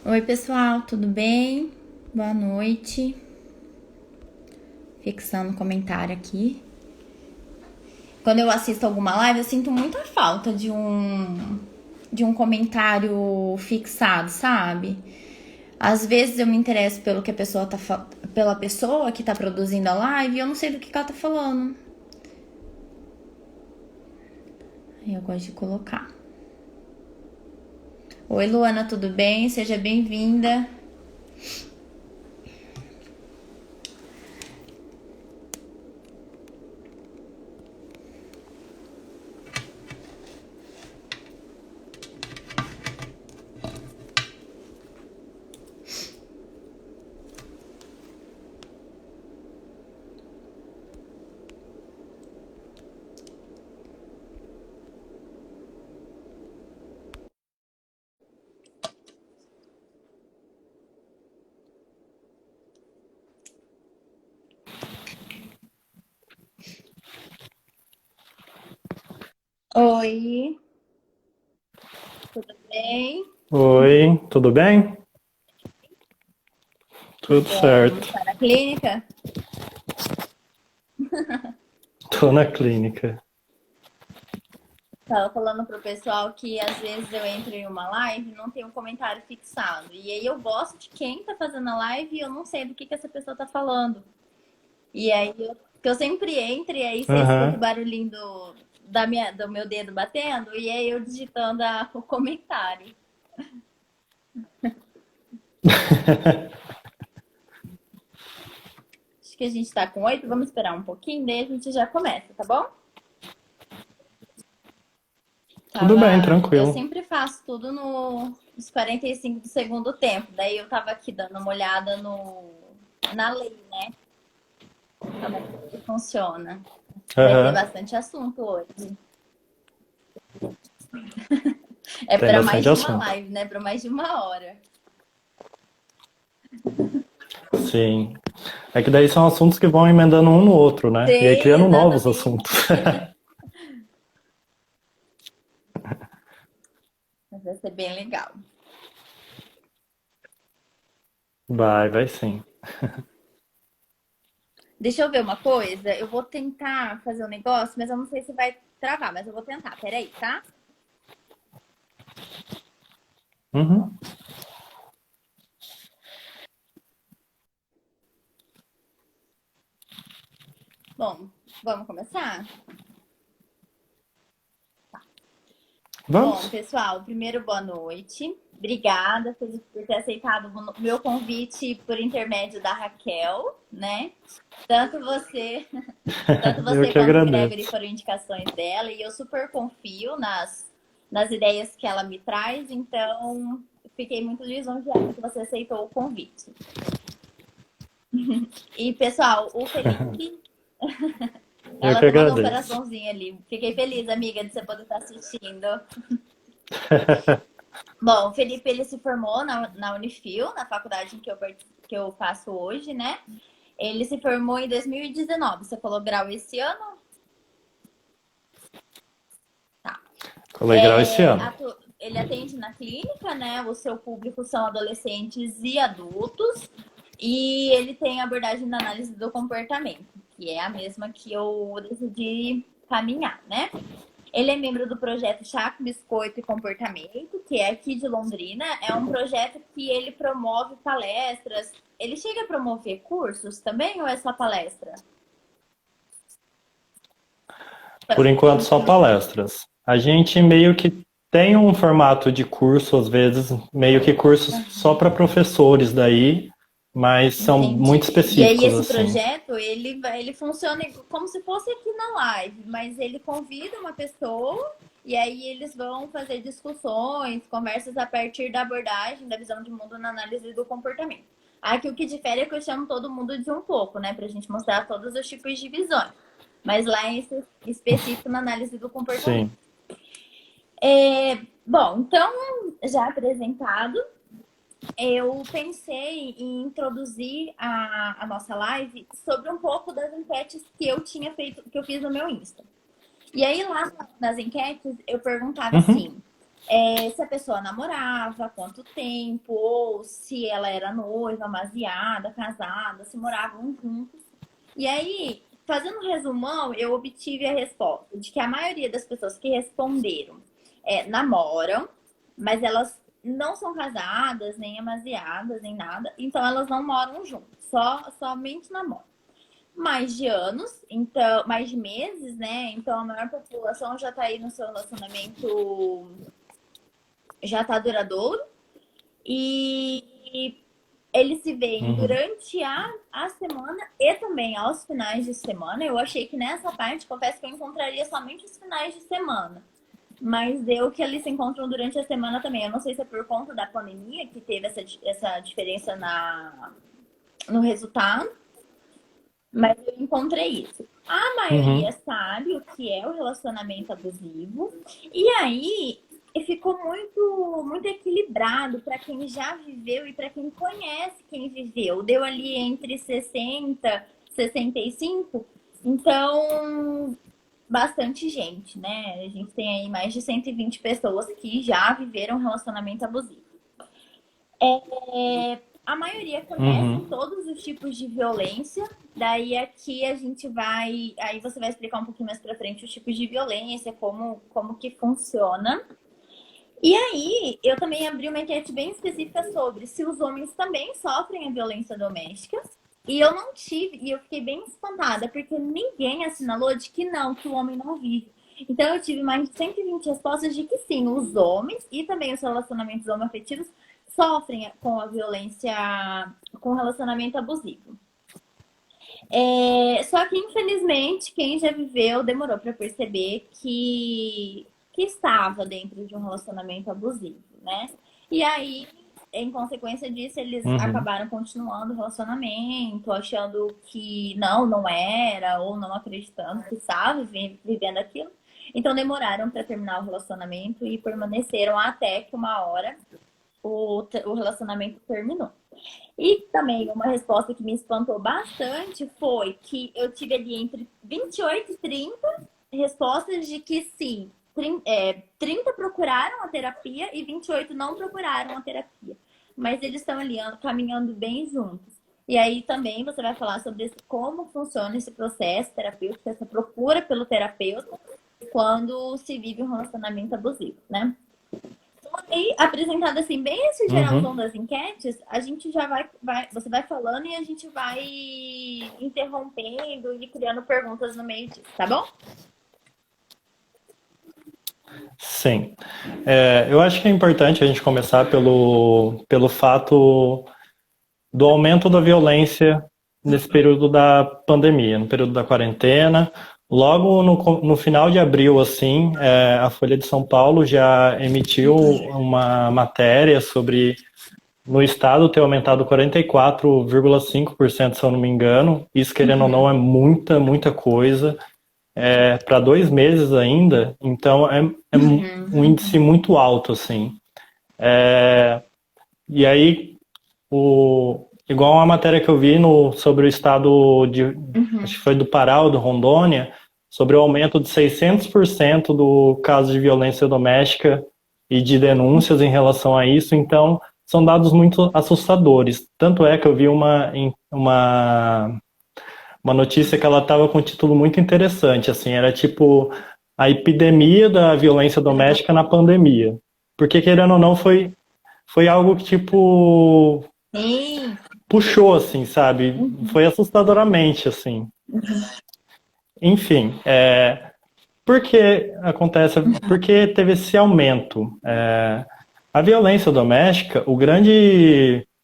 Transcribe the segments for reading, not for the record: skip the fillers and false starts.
Oi, pessoal, tudo bem? Boa noite. Fixando o comentário aqui. Quando eu assisto alguma live, eu sinto muita falta de um comentário fixado, sabe? Às vezes eu me interesso pelo que a pessoa pela pessoa que tá produzindo a live e eu não sei do que ela tá falando. Aí eu gosto de colocar. Oi, Luana, tudo bem? Seja bem-vinda. Oi, tudo bem? Oi, tudo bem? Tudo Bom, certo. tá na clínica? Tô na clínica. Tava falando pro pessoal que às vezes eu entro em uma live e não tem um comentário fixado. E aí eu gosto de quem tá fazendo a live e eu não sei do que essa pessoa tá falando. E aí que eu sempre entro e aí você escuta o Aham. barulhinho do meu dedo batendo e aí eu digitando o comentário. Acho que a gente tá com 8, vamos esperar um pouquinho, daí a gente já começa, tá bom? Tudo bem, Eu tranquilo. sempre faço tudo nos 45 do segundo tempo. Daí eu tava aqui dando uma olhada na lei, né? Como é que funciona. Vai ter Aham. bastante assunto hoje. É Tem para mais bastante de uma assunto. live, né? Para mais de uma hora. Sim. É que daí são assuntos que vão emendando um no outro, né? E aí Sim, criando novos exatamente. assuntos. Mas vai ser bem legal. Vai sim. Deixa eu ver uma coisa. Eu vou tentar fazer um negócio, mas eu não sei se vai travar, mas eu vou tentar. Peraí, tá? Uhum. Bom, vamos começar? Bom, Vamos? pessoal, primeiro, boa noite. Obrigada por ter aceitado o meu convite por intermédio da Raquel, né? Tanto você, tanto Eu você que quanto o Gregory agradeço. foram indicações dela e eu super confio nas ideias que ela me traz, então fiquei muito lisonjeada que você aceitou o convite. E, pessoal, o Felipe, Eu ela que até mandou um agradeço. coraçãozinho ali. Fiquei feliz, amiga, de você poder estar assistindo. Bom, o Felipe ele se formou na Unifil, na faculdade que eu faço hoje, né? Ele se formou em 2019. Você falou grau esse ano? Tá. Colegial esse ano. Ele atende na clínica, né? O seu público são adolescentes e adultos. E ele tem abordagem da análise do comportamento, que é a mesma que eu decidi caminhar, né? Ele é membro do projeto Chá com Biscoito e Comportamento, que é aqui de Londrina. É um projeto que ele promove palestras. Ele chega a promover cursos também ou é só palestra? Por enquanto, só palestras. A gente meio que tem um formato de curso, às vezes, meio que cursos só para professores daí, mas são muito Entendi. E aí específicos, esse assim. projeto, ele funciona como se fosse aqui na live, mas ele convida uma pessoa e aí eles vão fazer discussões, conversas a partir da abordagem, da visão de mundo na análise do comportamento. Aqui o que difere é que eu chamo todo mundo de um pouco, né, pra gente mostrar todos os tipos de visões. Mas lá em específico na análise do comportamento. Sim. Bom, então, já apresentado, eu pensei em introduzir a nossa live sobre um pouco das enquetes que eu tinha feito, que eu fiz no meu Insta. E aí lá nas enquetes eu perguntava Uhum. assim: Se a pessoa namorava, quanto tempo, ou se ela era noiva, amaziada, casada, se moravam juntos. E aí, fazendo um resumão, eu obtive a resposta de que a maioria das pessoas que responderam namoram, mas elas não são casadas, nem amaziadas, nem nada, então elas não moram juntas, somente namoram. Mais de anos, então, mais de meses, né? Então a maior população já tá aí no seu relacionamento, já tá duradouro. E eles se veem Uhum. durante a semana e também aos finais de semana. Eu achei que nessa parte, confesso que eu encontraria somente os finais de semana. Mas deu que eles se encontram durante a semana também. Eu não sei se é por conta da pandemia que teve essa diferença no resultado, mas eu encontrei isso. A Uhum. maioria sabe o que é o relacionamento abusivo. E aí ficou muito equilibrado para quem já viveu e para quem conhece quem viveu. Deu ali entre 60 e 65. Então, bastante gente, né? A gente tem aí mais de 120 pessoas que já viveram relacionamento abusivo. A maioria conhece Uhum. todos os tipos de violência. Daí aqui a gente vai. Aí você vai explicar um pouquinho mais pra frente os tipos de violência, como que funciona. E aí, eu também abri uma enquete bem específica sobre se os homens também sofrem a violência doméstica. E eu não tive, e eu fiquei bem espantada, porque ninguém assinalou de que não, que o homem não vive. Então eu tive mais de 120 respostas de que sim, os homens e também os relacionamentos homoafetivos sofrem com a violência, com o relacionamento abusivo. Só que, infelizmente, quem já viveu demorou para perceber que estava dentro de um relacionamento abusivo, né? E aí, em consequência disso, eles Uhum. acabaram continuando o relacionamento, achando que não era, ou não acreditando que estava vivendo aquilo. Então, demoraram para terminar o relacionamento e permaneceram até que uma hora o relacionamento terminou. E também uma resposta que me espantou bastante foi que eu tive ali entre 28 e 30 respostas de que sim, 30 procuraram a terapia e 28 não procuraram a terapia. Mas eles estão ali caminhando bem juntos. E aí também você vai falar sobre como funciona esse processo terapêutico, essa procura pelo terapeuta quando se vive um relacionamento abusivo, né? E apresentado assim, bem esse geralzão Uhum. das enquetes, a gente já você vai falando e a gente vai interrompendo e criando perguntas no meio disso, tá bom? Sim. Eu acho que é importante a gente começar pelo fato do aumento da violência nesse período da pandemia, no período da quarentena. Logo no final de abril, assim, a Folha de São Paulo já emitiu uma matéria sobre no estado ter aumentado 44,5%, se eu não me engano. Isso, querendo ou não, é muita coisa. Para 2 meses ainda, então é um Uhum. índice muito alto, assim. E aí, igual uma matéria que eu vi sobre o estado acho Uhum. que foi do Pará ou do Rondônia, sobre o aumento de 600% do caso de violência doméstica e de denúncias em relação a isso. Então, são dados muito assustadores. Tanto é que eu vi uma notícia que ela estava com um título muito interessante, assim, era tipo a epidemia da violência doméstica na pandemia. Porque, querendo ou não, foi algo que, tipo, Sim. puxou, assim, sabe? Uhum. Foi assustadoramente, assim. Enfim, por que acontece? Por que teve esse aumento? A violência doméstica,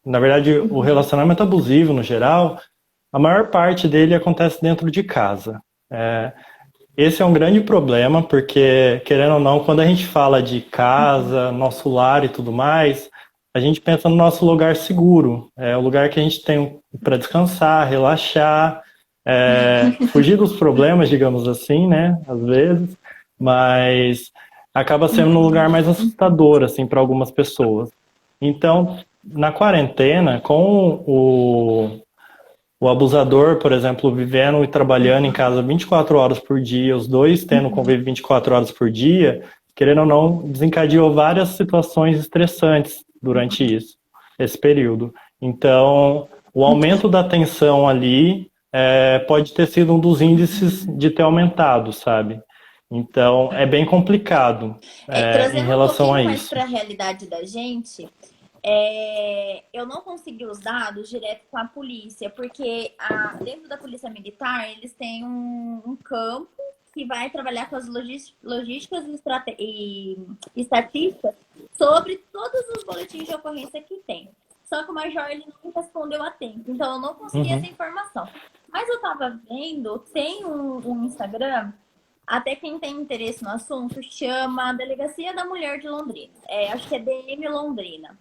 na verdade, o Uhum. relacionamento abusivo no geral, a maior parte dele acontece dentro de casa. Esse é um grande problema, porque, querendo ou não, quando a gente fala de casa, nosso lar e tudo mais, a gente pensa no nosso lugar seguro. É o lugar que a gente tem para descansar, relaxar, fugir dos problemas, digamos assim, né? Às vezes, mas acaba sendo um lugar mais assustador, assim, para algumas pessoas. Então, na quarentena, com o abusador, por exemplo, vivendo e trabalhando em casa 24 horas por dia, os dois tendo convívio 24 horas por dia, querendo ou não, desencadeou várias situações estressantes durante esse período. Então, o aumento da tensão ali pode ter sido um dos índices de ter aumentado, sabe? Então, é bem complicado em Trazendo um relação a pouquinho mais isso. para a realidade da gente, eu não consegui os dados direto com a polícia, porque dentro da polícia militar eles têm um campo que vai trabalhar com as logísticas e estatísticas sobre todos os boletins de ocorrência que tem. Só que o major ele não respondeu a tempo, então eu não consegui essa Uhum. informação. Mas eu tava vendo, tem um Instagram, até quem tem interesse no assunto, chama Delegacia da Mulher de Londrina. Acho que é DM Londrina.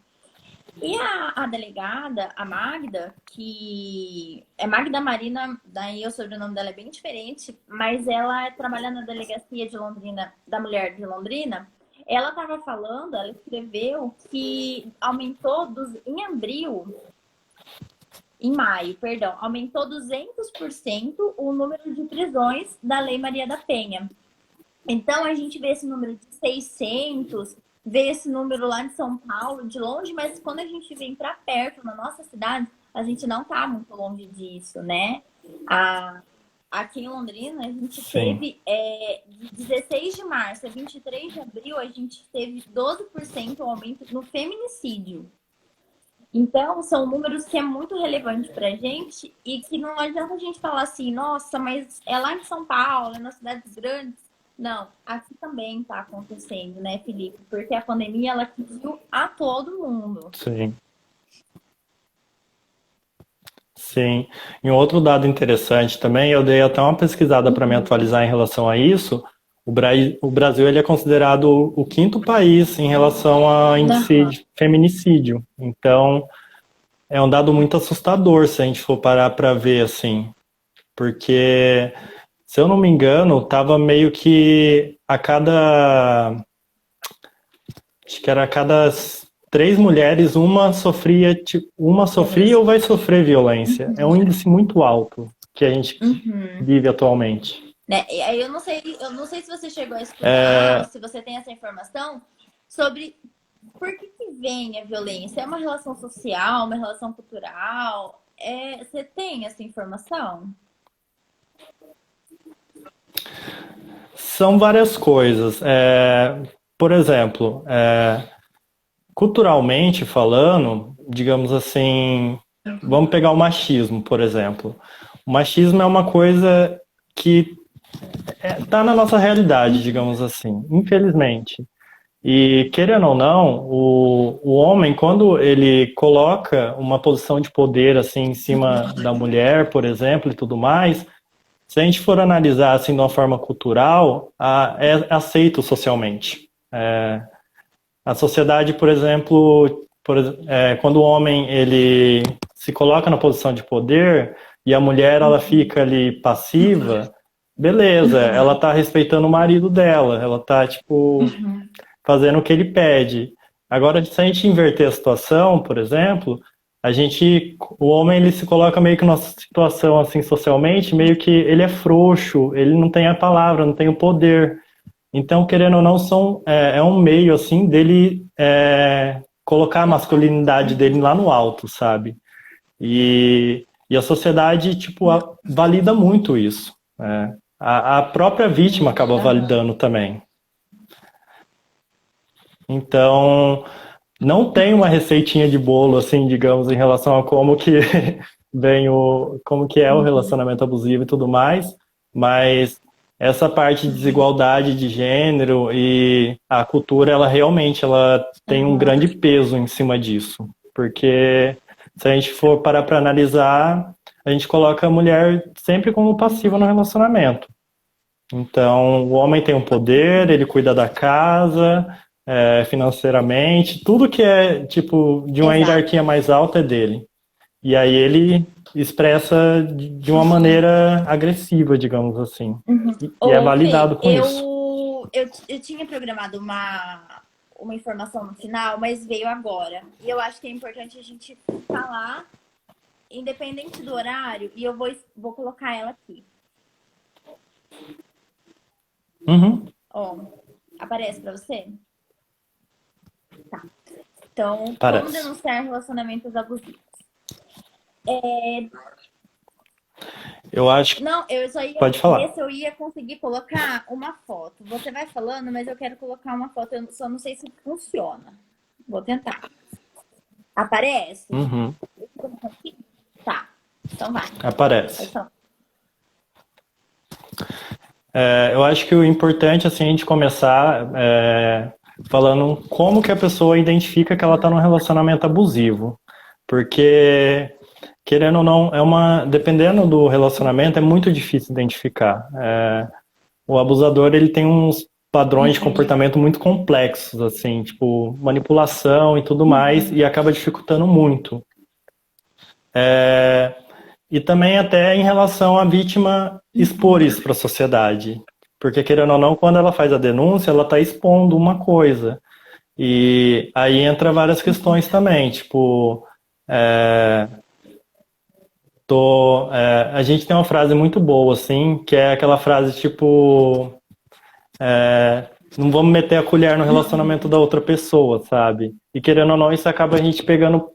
E a delegada, a Magda, que é Magda Marina, daí o sobrenome dela é bem diferente, mas ela trabalha na Delegacia de Londrina, da Mulher de Londrina. Ela estava falando, ela escreveu que aumentou em abril, em maio, perdão, aumentou 200% o número de prisões da Lei Maria da Penha. Então, a gente vê esse número de 600, vê esse número lá de São Paulo, de longe, mas quando a gente vem para perto, na nossa cidade, a gente não está muito longe disso, né? Aqui em Londrina, a gente Sim. teve, de 16 de março a 23 de abril, a gente teve 12% aumento no feminicídio. Então, são números que é muito relevante para a gente e que não adianta a gente falar assim, nossa, mas é lá em São Paulo, é nas cidades grandes. Não, aqui também está acontecendo, né, Felipe? Porque a pandemia, ela atingiu a todo mundo. Sim. Sim. E um outro dado interessante também, eu dei até uma pesquisada para me atualizar em relação a isso. O Brasil ele é considerado o quinto país em relação a índice Uhum. de feminicídio. Então, é um dado muito assustador se a gente for parar para ver assim, porque se eu não me engano, tava meio que acho que era a cada 3 mulheres, uma sofria ou vai sofrer violência. É um índice muito alto que a gente Uhum. vive atualmente. Né? E aí eu não sei se você chegou a estudar ou se você tem essa informação sobre por que vem a violência. É uma relação social, uma relação cultural? Você tem essa informação? São várias coisas. Por exemplo, culturalmente falando, digamos assim, vamos pegar o machismo, por exemplo. O machismo é uma coisa que está na nossa realidade, digamos assim, infelizmente. E querendo ou não, o homem, quando ele coloca uma posição de poder assim em cima da mulher, por exemplo, e tudo mais, se a gente for analisar assim de uma forma cultural, é aceito socialmente. A sociedade, por exemplo, quando o homem ele se coloca na posição de poder e a mulher ela fica ali passiva, beleza, ela tá respeitando o marido dela, ela tá tipo fazendo o que ele pede. Agora, se a gente inverter a situação, por exemplo, o homem ele se coloca meio que numa situação assim socialmente, meio que ele é frouxo, ele não tem a palavra, não tem o poder. Então, querendo ou não, é um meio assim dele colocar a masculinidade dele lá no alto, sabe? E a sociedade, tipo, valida muito isso. A própria vítima acaba Aham. validando também. Então, não tem uma receitinha de bolo, assim, digamos, em relação a como que como que é o relacionamento abusivo e tudo mais, mas essa parte de desigualdade de gênero e a cultura, ela realmente ela tem um Aham. grande peso em cima disso, porque se a gente for parar para analisar, a gente coloca a mulher sempre como passiva no relacionamento. Então, o homem tem o poder, ele cuida da casa, financeiramente, tudo que é tipo de uma Exato. hierarquia mais alta é dele. E aí ele expressa de uma maneira agressiva, digamos assim. E é Ô, validado Fê, com isso. eu tinha programado uma informação no final, mas veio agora. E eu acho que é importante a gente falar, independente do horário, e eu vou colocar ela aqui. Uhum. Ó, Aparece pra você? Tá. Então, como Parece. denunciar relacionamentos abusivos? Eu acho que Não, eu só ia pode ver falar. se eu ia conseguir colocar uma foto. Você vai falando, mas eu quero colocar uma foto, eu só não sei se funciona. Vou tentar. Aparece? Uhum, Tá. Então vai. aparece. Então, Eu acho que o importante assim, a gente começar falando como que a pessoa identifica que ela está num relacionamento abusivo. Porque, querendo ou não, dependendo do relacionamento, é muito difícil identificar. O abusador, ele tem uns padrões de comportamento muito complexos, assim, tipo manipulação e tudo mais, e acaba dificultando muito. E também até em relação à vítima expor isso para a sociedade. Porque, querendo ou não, quando ela faz a denúncia, ela está expondo uma coisa. E aí entra várias questões também, tipo, a gente tem uma frase muito boa, assim, que é aquela frase tipo, não vamos meter a colher no relacionamento da outra pessoa, sabe? E querendo ou não, isso acaba a gente pegando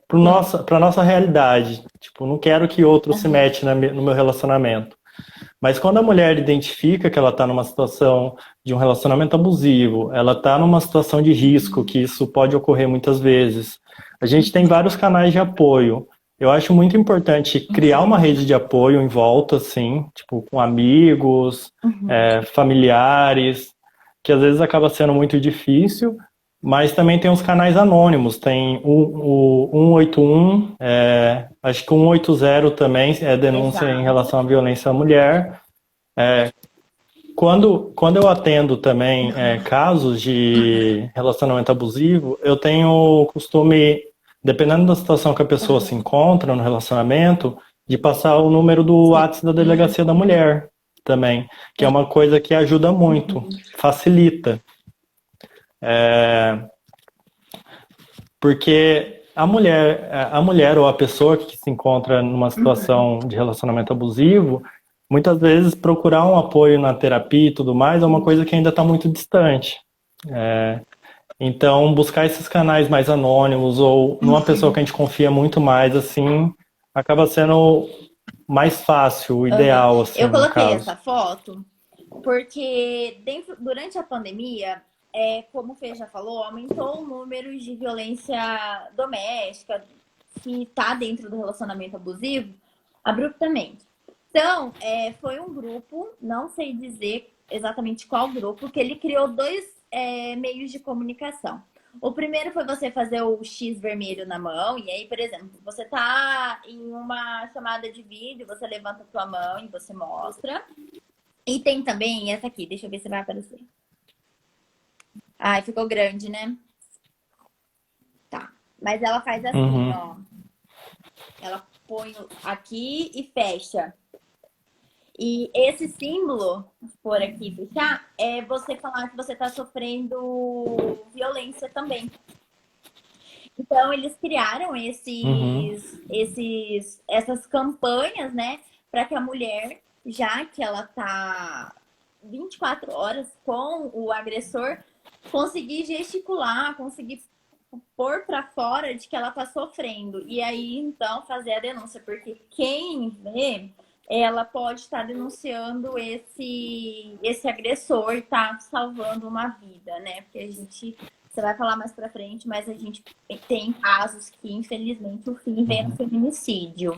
pra nossa realidade. Tipo, não quero que outro se mete no meu relacionamento. Mas quando a mulher identifica que ela está numa situação de um relacionamento abusivo, ela está numa situação de risco, que isso pode ocorrer muitas vezes. A gente tem vários canais de apoio. Eu acho muito importante criar uma rede de apoio em volta, assim, tipo, com amigos, familiares, que às vezes acaba sendo muito difícil, mas também tem os canais anônimos, tem o 181, acho que o 180 também é denúncia em exato. relação à violência à mulher. Quando eu atendo também casos de relacionamento abusivo, eu tenho o costume, dependendo da situação que a pessoa se encontra no relacionamento, de passar o número do WhatsApp da Delegacia da Mulher também, que é uma coisa que ajuda muito, facilita. Porque a mulher ou a pessoa que se encontra numa situação de relacionamento abusivo, muitas vezes procurar um apoio na terapia e tudo mais é uma coisa que ainda está muito distante. Então, buscar esses canais mais anônimos ou numa pessoa que a gente confia muito mais, assim, acaba sendo mais fácil, o ideal, assim, Eu no coloquei caso. essa foto porque durante a pandemia, como o Fê já falou, aumentou o número de violência doméstica que está dentro do relacionamento abusivo abruptamente. Então, foi um grupo, não sei dizer exatamente qual grupo, que ele criou dois meios de comunicação. O primeiro foi você fazer o X vermelho na mão, e aí, por exemplo, você tá em uma chamada de vídeo, você levanta a sua mão e você mostra. E tem também essa aqui, deixa eu ver se vai aparecer. Ai, ficou grande, né? Tá. Mas ela faz assim, ó. Ela põe aqui e fecha. E esse símbolo, por aqui fechar, é você falar que você tá sofrendo violência também. Então, eles criaram essas campanhas, né? Para que a mulher, já que ela tá 24 horas com o agressor, conseguir gesticular, conseguir pôr para fora de que ela tá sofrendo. E aí, então, fazer a denúncia. Porque quem vê, ela pode estar denunciando esse agressor e tá salvando uma vida, né? Porque a gente... Você vai falar mais pra frente, mas a gente tem casos que, infelizmente, o fim vem no feminicídio.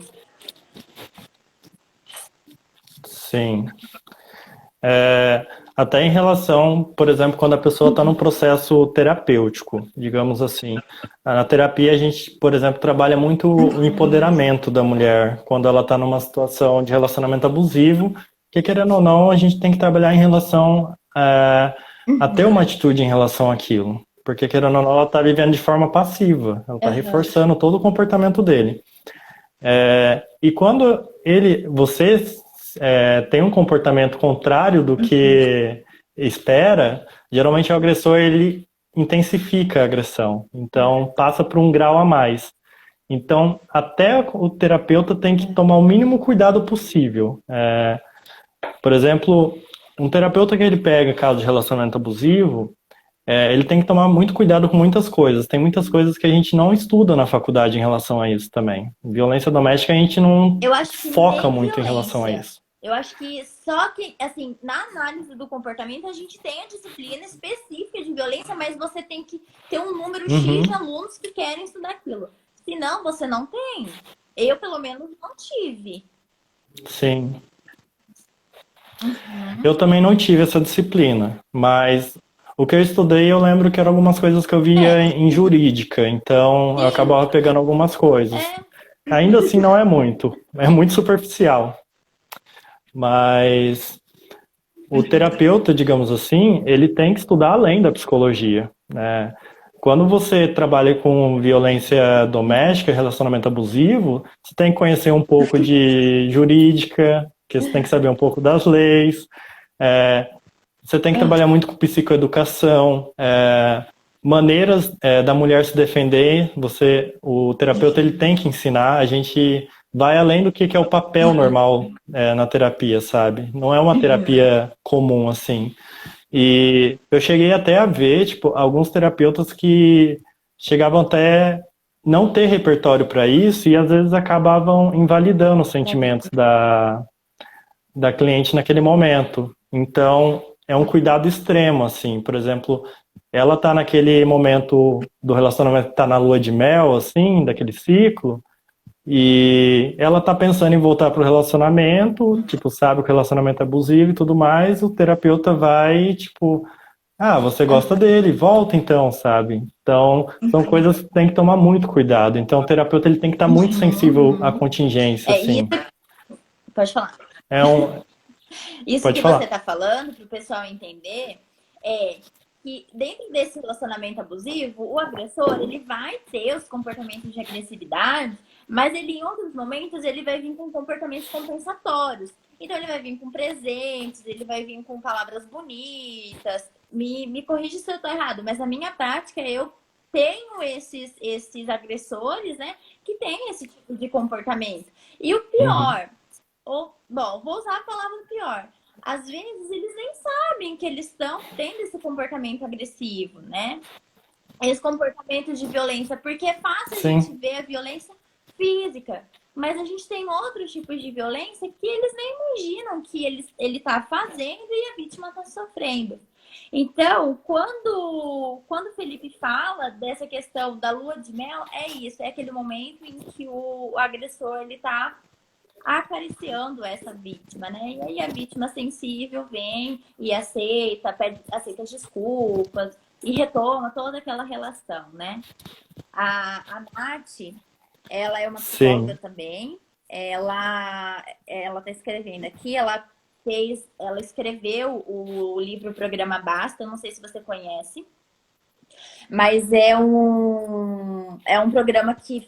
Sim. Até em relação, por exemplo, quando a pessoa está num processo terapêutico, digamos assim. Na terapia, a gente, por exemplo, trabalha muito o empoderamento da mulher quando ela está numa situação de relacionamento abusivo, que, querendo ou não, a gente tem que trabalhar em relação a ter uma atitude em relação àquilo. Porque, querendo ou não, ela está vivendo de forma passiva, ela está reforçando todo o comportamento dele. E quando você tem um comportamento contrário do que espera, geralmente o agressor ele intensifica a agressão, então passa por um grau a mais. Então, até o terapeuta tem que tomar o mínimo cuidado possível. Por exemplo, um terapeuta que ele pega caso de relacionamento abusivo, ele tem que tomar muito cuidado com muitas coisas. Tem muitas coisas que a gente não estuda na faculdade em relação a isso também. Violência doméstica a gente não Eu acho que foca nem muito em relação a violência. isso. Eu acho que só que, assim, na análise do comportamento, a gente tem a disciplina específica de violência, mas você tem que ter um número X de Uhum, alunos que querem estudar aquilo. Senão, você não tem. Eu, pelo menos, não tive. sim. Uhum. Eu também não tive essa disciplina, mas o que eu estudei eu lembro que eram algumas coisas que eu via É, em jurídica, então eu sim, acabava pegando algumas coisas. é. Ainda assim não é muito superficial, mas o terapeuta, digamos assim, ele tem que estudar além da psicologia, né? Quando você trabalha com violência doméstica, relacionamento abusivo, você tem que conhecer um pouco de jurídica, que você tem que saber um pouco das leis, é, você tem que trabalhar muito com psicoeducação, maneiras da mulher se defender. O terapeuta ele tem que ensinar. A gente vai além do que é o papel normal na terapia, sabe? Não é uma terapia comum assim. E eu cheguei até a ver, tipo, alguns terapeutas que chegavam até não ter repertório para isso e às vezes acabavam invalidando os sentimentos da cliente naquele momento. Então, é um cuidado extremo, assim. Por exemplo, ela tá naquele momento do relacionamento que tá na lua de mel, assim, daquele ciclo, e ela tá pensando em voltar pro relacionamento, tipo, sabe que o relacionamento é abusivo e tudo mais, o terapeuta vai, tipo, você gosta dele, volta então, sabe? Então, são coisas que tem que tomar muito cuidado. Então, o terapeuta ele tem que estar muito sensível à contingência, Isso, assim. pode falar. É um... Isso Pode que você falar. está falando, para o pessoal entender, é que dentro desse relacionamento abusivo, o agressor ele vai ter os comportamentos de agressividade, mas ele em outros momentos ele vai vir com comportamentos compensatórios. Então ele vai vir com presentes, ele vai vir com palavras bonitas. Me corrija se eu estou errado, mas na minha prática eu tenho esses agressores, né, que têm esse tipo de comportamento. E o Uhum. pior, bom, vou usar a palavra pior. Às vezes eles nem sabem que eles estão tendo esse comportamento agressivo, né? Esse comportamento de violência, porque é fácil a gente Sim. ver a violência física, mas a gente tem outros tipos de violência que eles nem imaginam que ele está fazendo e a vítima está sofrendo. Então, quando o Felipe fala dessa questão da lua de mel, é isso, é aquele momento em que o agressor ele está acariciando essa vítima, né? E aí a vítima sensível vem e aceita as desculpas e retoma toda aquela relação, né? A Nath, ela é uma psicóloga Sim. também. Ela tá escrevendo aqui, ela escreveu o livro Programa Basta, eu não sei se você conhece. Mas é um programa que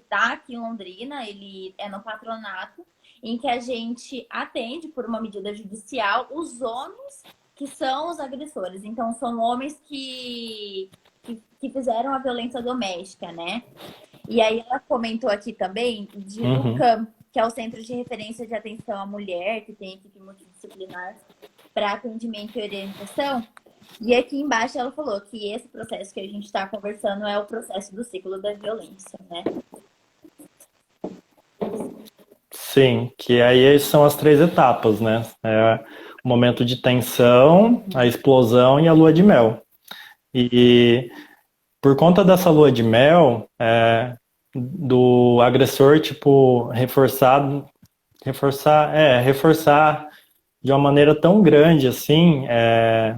tá aqui em Londrina, ele é no patronato, em que a gente atende por uma medida judicial os homens que são os agressores. Então, são homens que fizeram a violência doméstica, né? E aí ela comentou aqui também do Uhum. CAM, que é o Centro de Referência de Atenção à Mulher, que tem equipe multidisciplinar para atendimento e orientação. E aqui embaixo ela falou que esse processo que a gente está conversando é o processo do ciclo da violência, né? Sim, que aí são as três etapas, né? É o momento de tensão, a explosão e a lua de mel. E por conta dessa lua de mel, do agressor, tipo, reforçar de uma maneira tão grande assim, é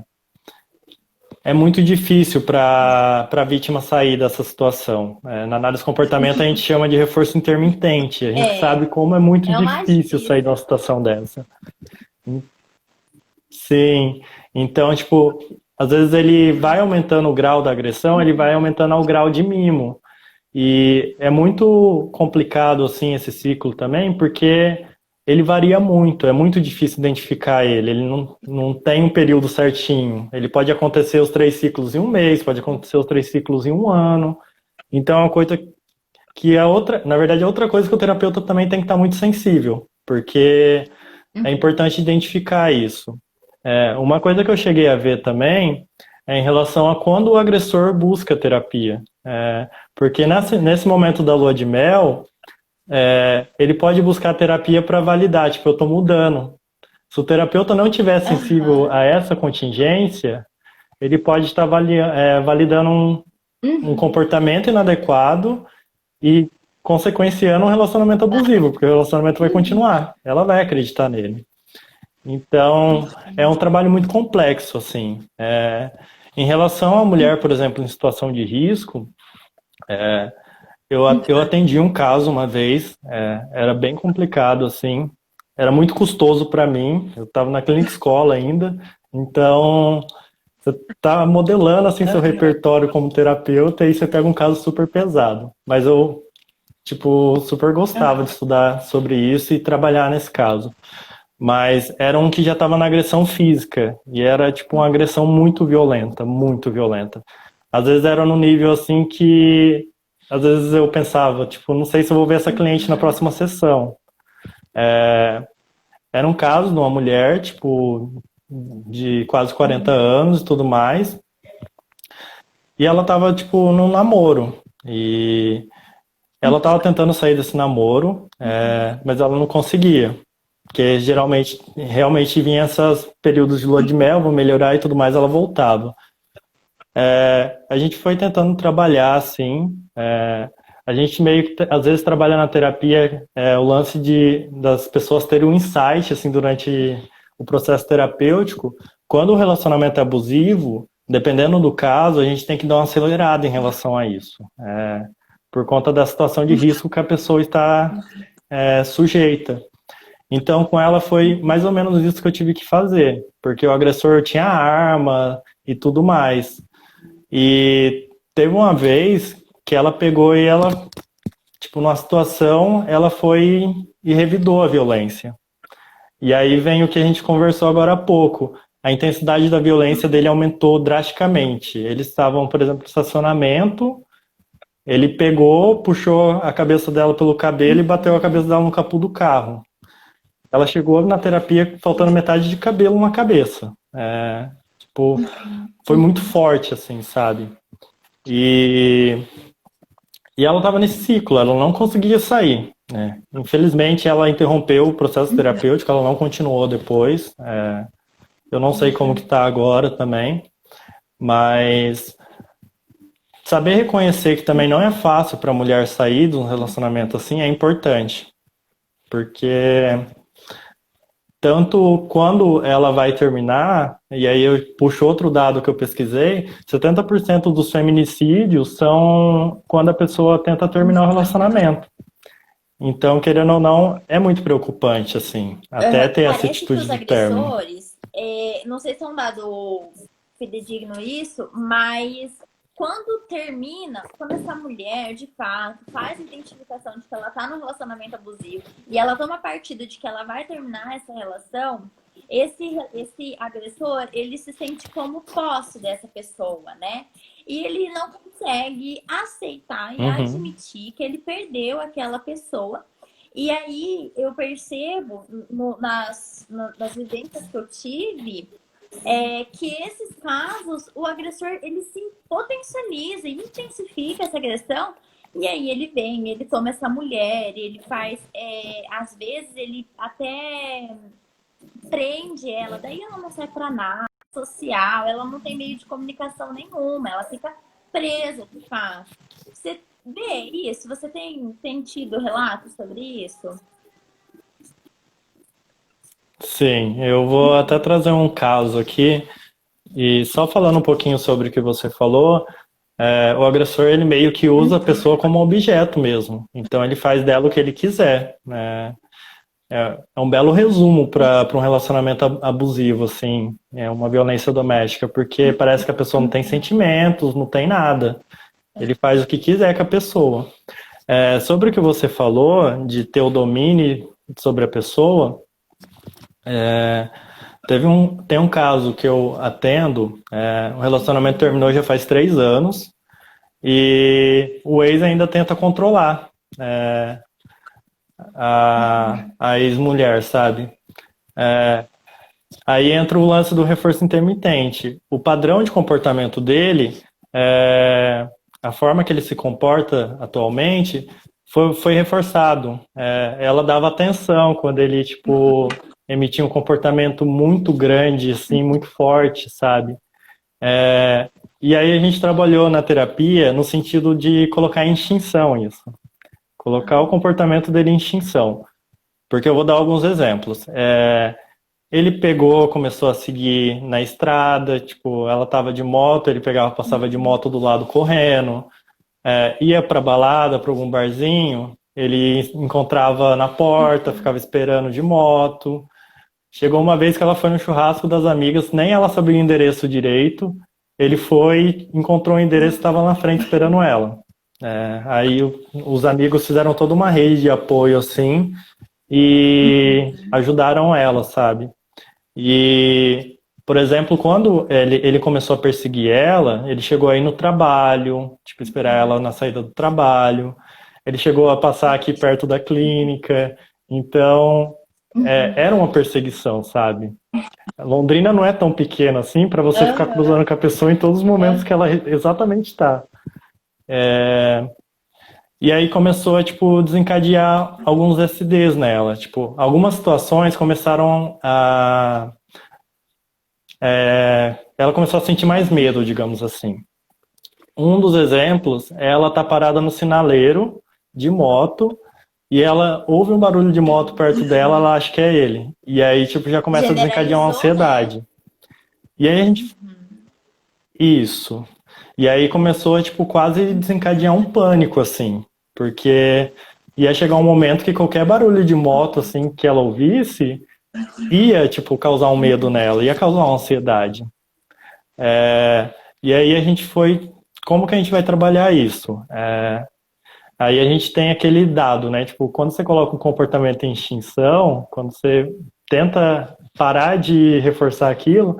muito difícil para a vítima sair dessa situação. Na análise de comportamento a gente chama de reforço intermitente. A gente É, sabe como é muito é o mais difícil sair de uma difícil. situação dessa. Sim. Então, tipo, às vezes ele vai aumentando o grau da agressão, ele vai aumentando o grau de mimo. E é muito complicado, assim, esse ciclo também, porque ele varia muito, é muito difícil identificar ele não tem um período certinho. Ele pode acontecer os 3 ciclos em um mês, pode acontecer os 3 ciclos em um ano. Então é uma coisa que é outra, na verdade é outra coisa que o terapeuta também tem que estar muito sensível, porque é importante identificar isso. Uma coisa que eu cheguei a ver também é em relação a quando o agressor busca terapia. Porque nesse momento da lua de mel, ele pode buscar terapia para validar, tipo, eu estou mudando. Se o terapeuta não estiver sensível Aham. a essa contingência, ele pode estar validando um Uhum. comportamento inadequado e consequenciando um relacionamento abusivo, porque o relacionamento vai Uhum. continuar, ela vai acreditar nele. Então, é um trabalho muito complexo, assim. Em relação à mulher, por exemplo, em situação de risco, eu atendi um caso uma vez, era bem complicado, assim, era muito custoso para mim, eu estava na clínica escola ainda, então você está modelando assim seu Aham. repertório como terapeuta e você pega um caso super pesado. Mas eu, tipo, super gostava de Aham. estudar sobre isso e trabalhar nesse caso. Mas era um que já estava na agressão física. E era, tipo, uma agressão muito violenta, muito violenta. Às vezes era no nível, assim, que... Às vezes eu pensava, tipo, não sei se eu vou ver essa cliente na Uhum. próxima sessão. Era um caso de uma mulher, tipo, de quase 40 Uhum. anos e tudo mais. E ela tava, tipo, num namoro. E ela tava tentando sair desse namoro, mas ela não conseguia. Porque geralmente, realmente vinha esses períodos de lua de mel, vou melhorar e tudo mais, ela voltava. A gente foi tentando trabalhar assim. A gente meio que, às vezes, trabalha na terapia o lance das pessoas terem um insight assim durante o processo terapêutico. Quando o relacionamento é abusivo, dependendo do caso, a gente tem que dar uma acelerada em relação a isso. Por conta da situação de risco que a pessoa está sujeita. Então, com ela foi mais ou menos isso que eu tive que fazer, porque o agressor tinha arma e tudo mais. E teve uma vez que ela pegou e ela, tipo, numa situação, ela foi e revidou a violência. E aí vem o que a gente conversou agora há pouco. A intensidade da violência dele aumentou drasticamente. Eles estavam, por exemplo, no estacionamento, ele pegou, puxou a cabeça dela pelo cabelo e bateu a cabeça dela no capô do carro. Ela chegou na terapia faltando metade de cabelo na cabeça. Tipo, foi muito forte, assim, sabe? E, e ela estava nesse ciclo, ela não conseguia sair, né? Infelizmente, ela interrompeu o processo terapêutico, ela não continuou depois. Eu não sei como que tá agora também, mas saber reconhecer que também não é fácil para a mulher sair de um relacionamento assim é importante, porque tanto quando ela vai terminar, e aí eu puxo outro dado que eu pesquisei, 70% dos feminicídios são quando a pessoa tenta terminar o relacionamento. Então, querendo ou não, é muito preocupante, assim, até Aham. ter essa Parece que atitude os de término. agressores, não sei se é um dado fidedigno isso, mas quando termina, quando essa mulher de fato faz a identificação de que ela tá num relacionamento abusivo e ela toma partido de que ela vai terminar essa relação, esse agressor ele se sente como posse dessa pessoa, né? E ele não consegue aceitar e Uhum, admitir que ele perdeu aquela pessoa e aí eu percebo nas vivências que eu tive que esses casos, o agressor ele se potencializa e intensifica essa agressão. E aí ele vem, ele toma essa mulher, ele faz, às vezes ele até prende ela, daí ela não sai para nada, social, ela não tem meio de comunicação nenhuma, ela fica presa de fato. Você vê isso? Você tem tido relatos sobre isso? sim, eu vou até trazer um caso aqui, e só falando um pouquinho sobre o que você falou, o agressor ele meio que usa a pessoa como objeto mesmo, então ele faz dela o que ele quiser, né? É um belo resumo para um relacionamento abusivo, assim, é uma violência doméstica, porque parece que a pessoa não tem sentimentos, não tem nada. Ele faz o que quiser com a pessoa. Sobre o que você falou, de ter o domínio sobre a pessoa, tem um caso que eu atendo, o relacionamento terminou já faz 3 anos, e o ex ainda tenta controlar a ex-mulher, sabe? Aí entra o lance do reforço intermitente. O padrão de comportamento dele, a forma que ele se comporta atualmente, foi reforçado. Ela dava atenção quando ele, tipo, emitia um comportamento muito grande, assim, muito forte, sabe? E aí a gente trabalhou na terapia no sentido de colocar em extinção isso. Colocar o comportamento dele em extinção. Porque eu vou dar alguns exemplos. Ele pegou, começou a seguir na estrada, tipo, ela tava de moto, ele pegava, passava de moto do lado correndo, ia pra balada, pra algum barzinho, ele encontrava na porta, ficava esperando de moto. Chegou uma vez que ela foi no churrasco das amigas, nem ela sabia o endereço direito, ele foi, encontrou o endereço e estava na frente esperando ela. Aí os amigos fizeram toda uma rede de apoio, assim, e ajudaram ela, sabe? E, por exemplo, quando ele começou a perseguir ela, ele chegou aí no trabalho, tipo, esperar ela na saída do trabalho. Ele chegou a passar aqui perto da clínica. Então, era uma perseguição, sabe? Londrina não é tão pequena assim para você ficar cruzando com a pessoa em todos os momentos que ela exatamente está. E aí começou a, tipo, desencadear alguns SDs nela. Tipo, algumas situações começaram a... ela começou a sentir mais medo, digamos assim. Um dos exemplos, ela tá parada no sinaleiro de moto e ela ouve um barulho de moto perto dela, ela acha que é ele. E aí, tipo, já começa a desencadear uma Generalizou, né? ansiedade. E aí a gente... Isso. E aí começou a, tipo, quase desencadear um pânico, assim. Porque ia chegar um momento que qualquer barulho de moto, assim, que ela ouvisse, ia, tipo, causar um medo nela, ia causar uma ansiedade. E aí a gente foi... Como que a gente vai trabalhar isso? Aí a gente tem aquele dado, né? Tipo, quando você coloca um comportamento em extinção, quando você tenta parar de reforçar aquilo,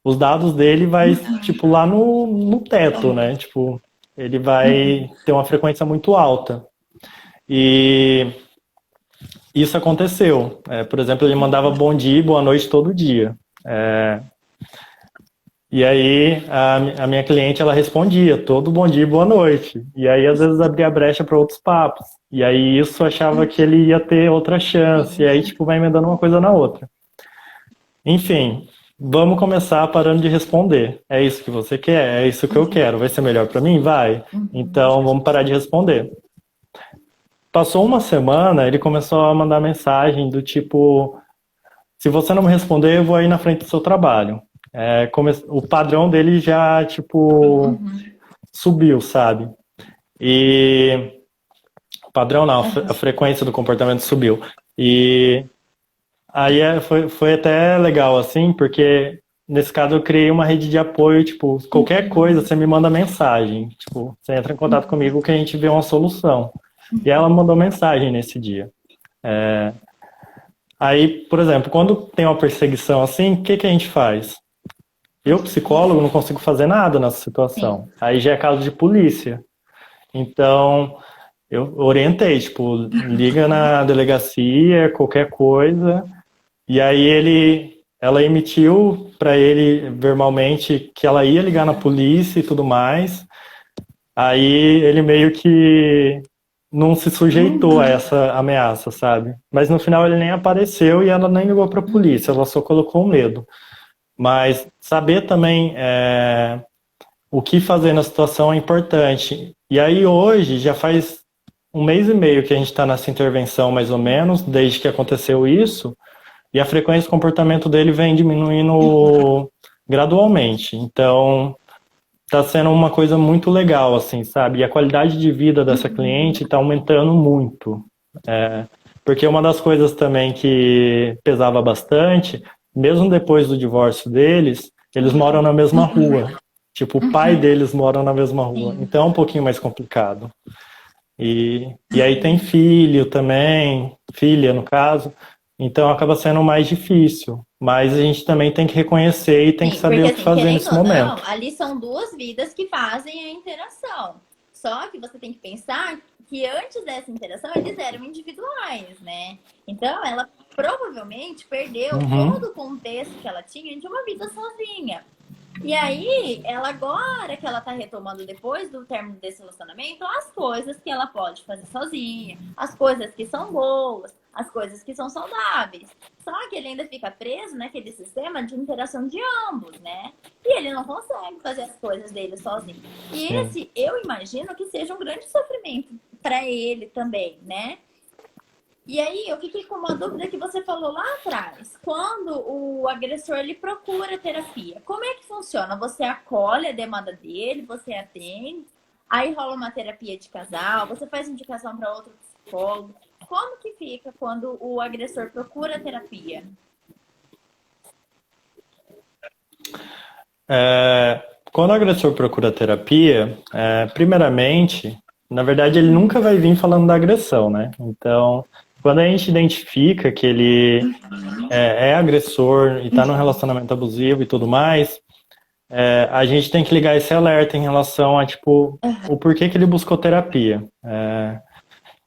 os dados dele vai, tipo, lá no teto, né? Tipo, ele vai ter uma frequência muito alta. E isso aconteceu. Por exemplo, ele mandava bom dia e boa noite todo dia. E aí a minha cliente, ela respondia todo bom dia e boa noite. E aí às vezes abria brecha para outros papos. E aí isso achava que ele ia ter outra chance. E aí tipo vai emendando uma coisa na outra. Enfim, vamos começar parando de responder. É isso que você quer? É isso que eu quero. Vai ser melhor para mim? Vai. Então vamos parar de responder. Passou uma semana, ele começou a mandar mensagem do tipo: se você não me responder, eu vou aí na frente do seu trabalho. O padrão dele já, tipo, subiu, sabe? E o padrão não, a frequência do comportamento subiu. E aí foi até legal, assim, porque nesse caso eu criei uma rede de apoio, tipo, qualquer coisa você me manda mensagem. Tipo, você entra em contato comigo que a gente vê uma solução. E ela mandou mensagem nesse dia. Aí, por exemplo, quando tem uma perseguição assim, o que que a gente faz? Eu, psicólogo, não consigo fazer nada nessa situação. Sim. Aí já é caso de polícia. Então, eu orientei, tipo, liga na delegacia, qualquer coisa. E aí ela emitiu para ele verbalmente que ela ia ligar na polícia e tudo mais. Aí ele meio que não se sujeitou a essa ameaça, sabe? Mas no final ele nem apareceu e ela nem ligou para a polícia, ela só colocou o medo. Mas saber também o que fazer na situação é importante. E aí hoje já faz um mês e meio que a gente está nessa intervenção, mais ou menos, desde que aconteceu isso, e a frequência de comportamento dele vem diminuindo gradualmente. Então, está sendo uma coisa muito legal, assim, sabe? E a qualidade de vida dessa cliente está aumentando muito. Porque uma das coisas também que pesava bastante, mesmo depois do divórcio deles, eles moram na mesma rua. Tipo, o pai deles mora na mesma rua. Sim. Então é um pouquinho mais complicado. E aí tem filho também, filha no caso. Então acaba sendo mais difícil. Mas a gente também tem que reconhecer e tem que Sim, saber porque o que assim, fazer querendo nesse ou não, momento. ali são duas vidas que fazem a interação. Só que você tem que pensar que antes dessa interação eles eram individuais, né? Então ela provavelmente perdeu Uhum. todo o contexto que ela tinha de uma vida sozinha. E aí, ela agora que ela tá retomando depois do término desse relacionamento, as coisas que ela pode fazer sozinha, as coisas que são boas, as coisas que são saudáveis. Só que ele ainda fica preso naquele sistema de interação de ambos, né? E ele não consegue fazer as coisas dele sozinho. E Sim. esse, eu imagino que seja um grande sofrimento para ele também, né? E aí, eu fiquei com uma dúvida que você falou lá atrás. Quando o agressor ele procura terapia, como é que funciona? Você acolhe a demanda dele, você atende, aí rola uma terapia de casal, você faz indicação para outro psicólogo. Como que fica quando o agressor procura terapia? Quando o agressor procura terapia, primeiramente, na verdade, ele nunca vai vir falando da agressão, né? Então, quando a gente identifica que ele é agressor e está num relacionamento abusivo e tudo mais, a gente tem que ligar esse alerta em relação a, tipo, o porquê que ele buscou terapia.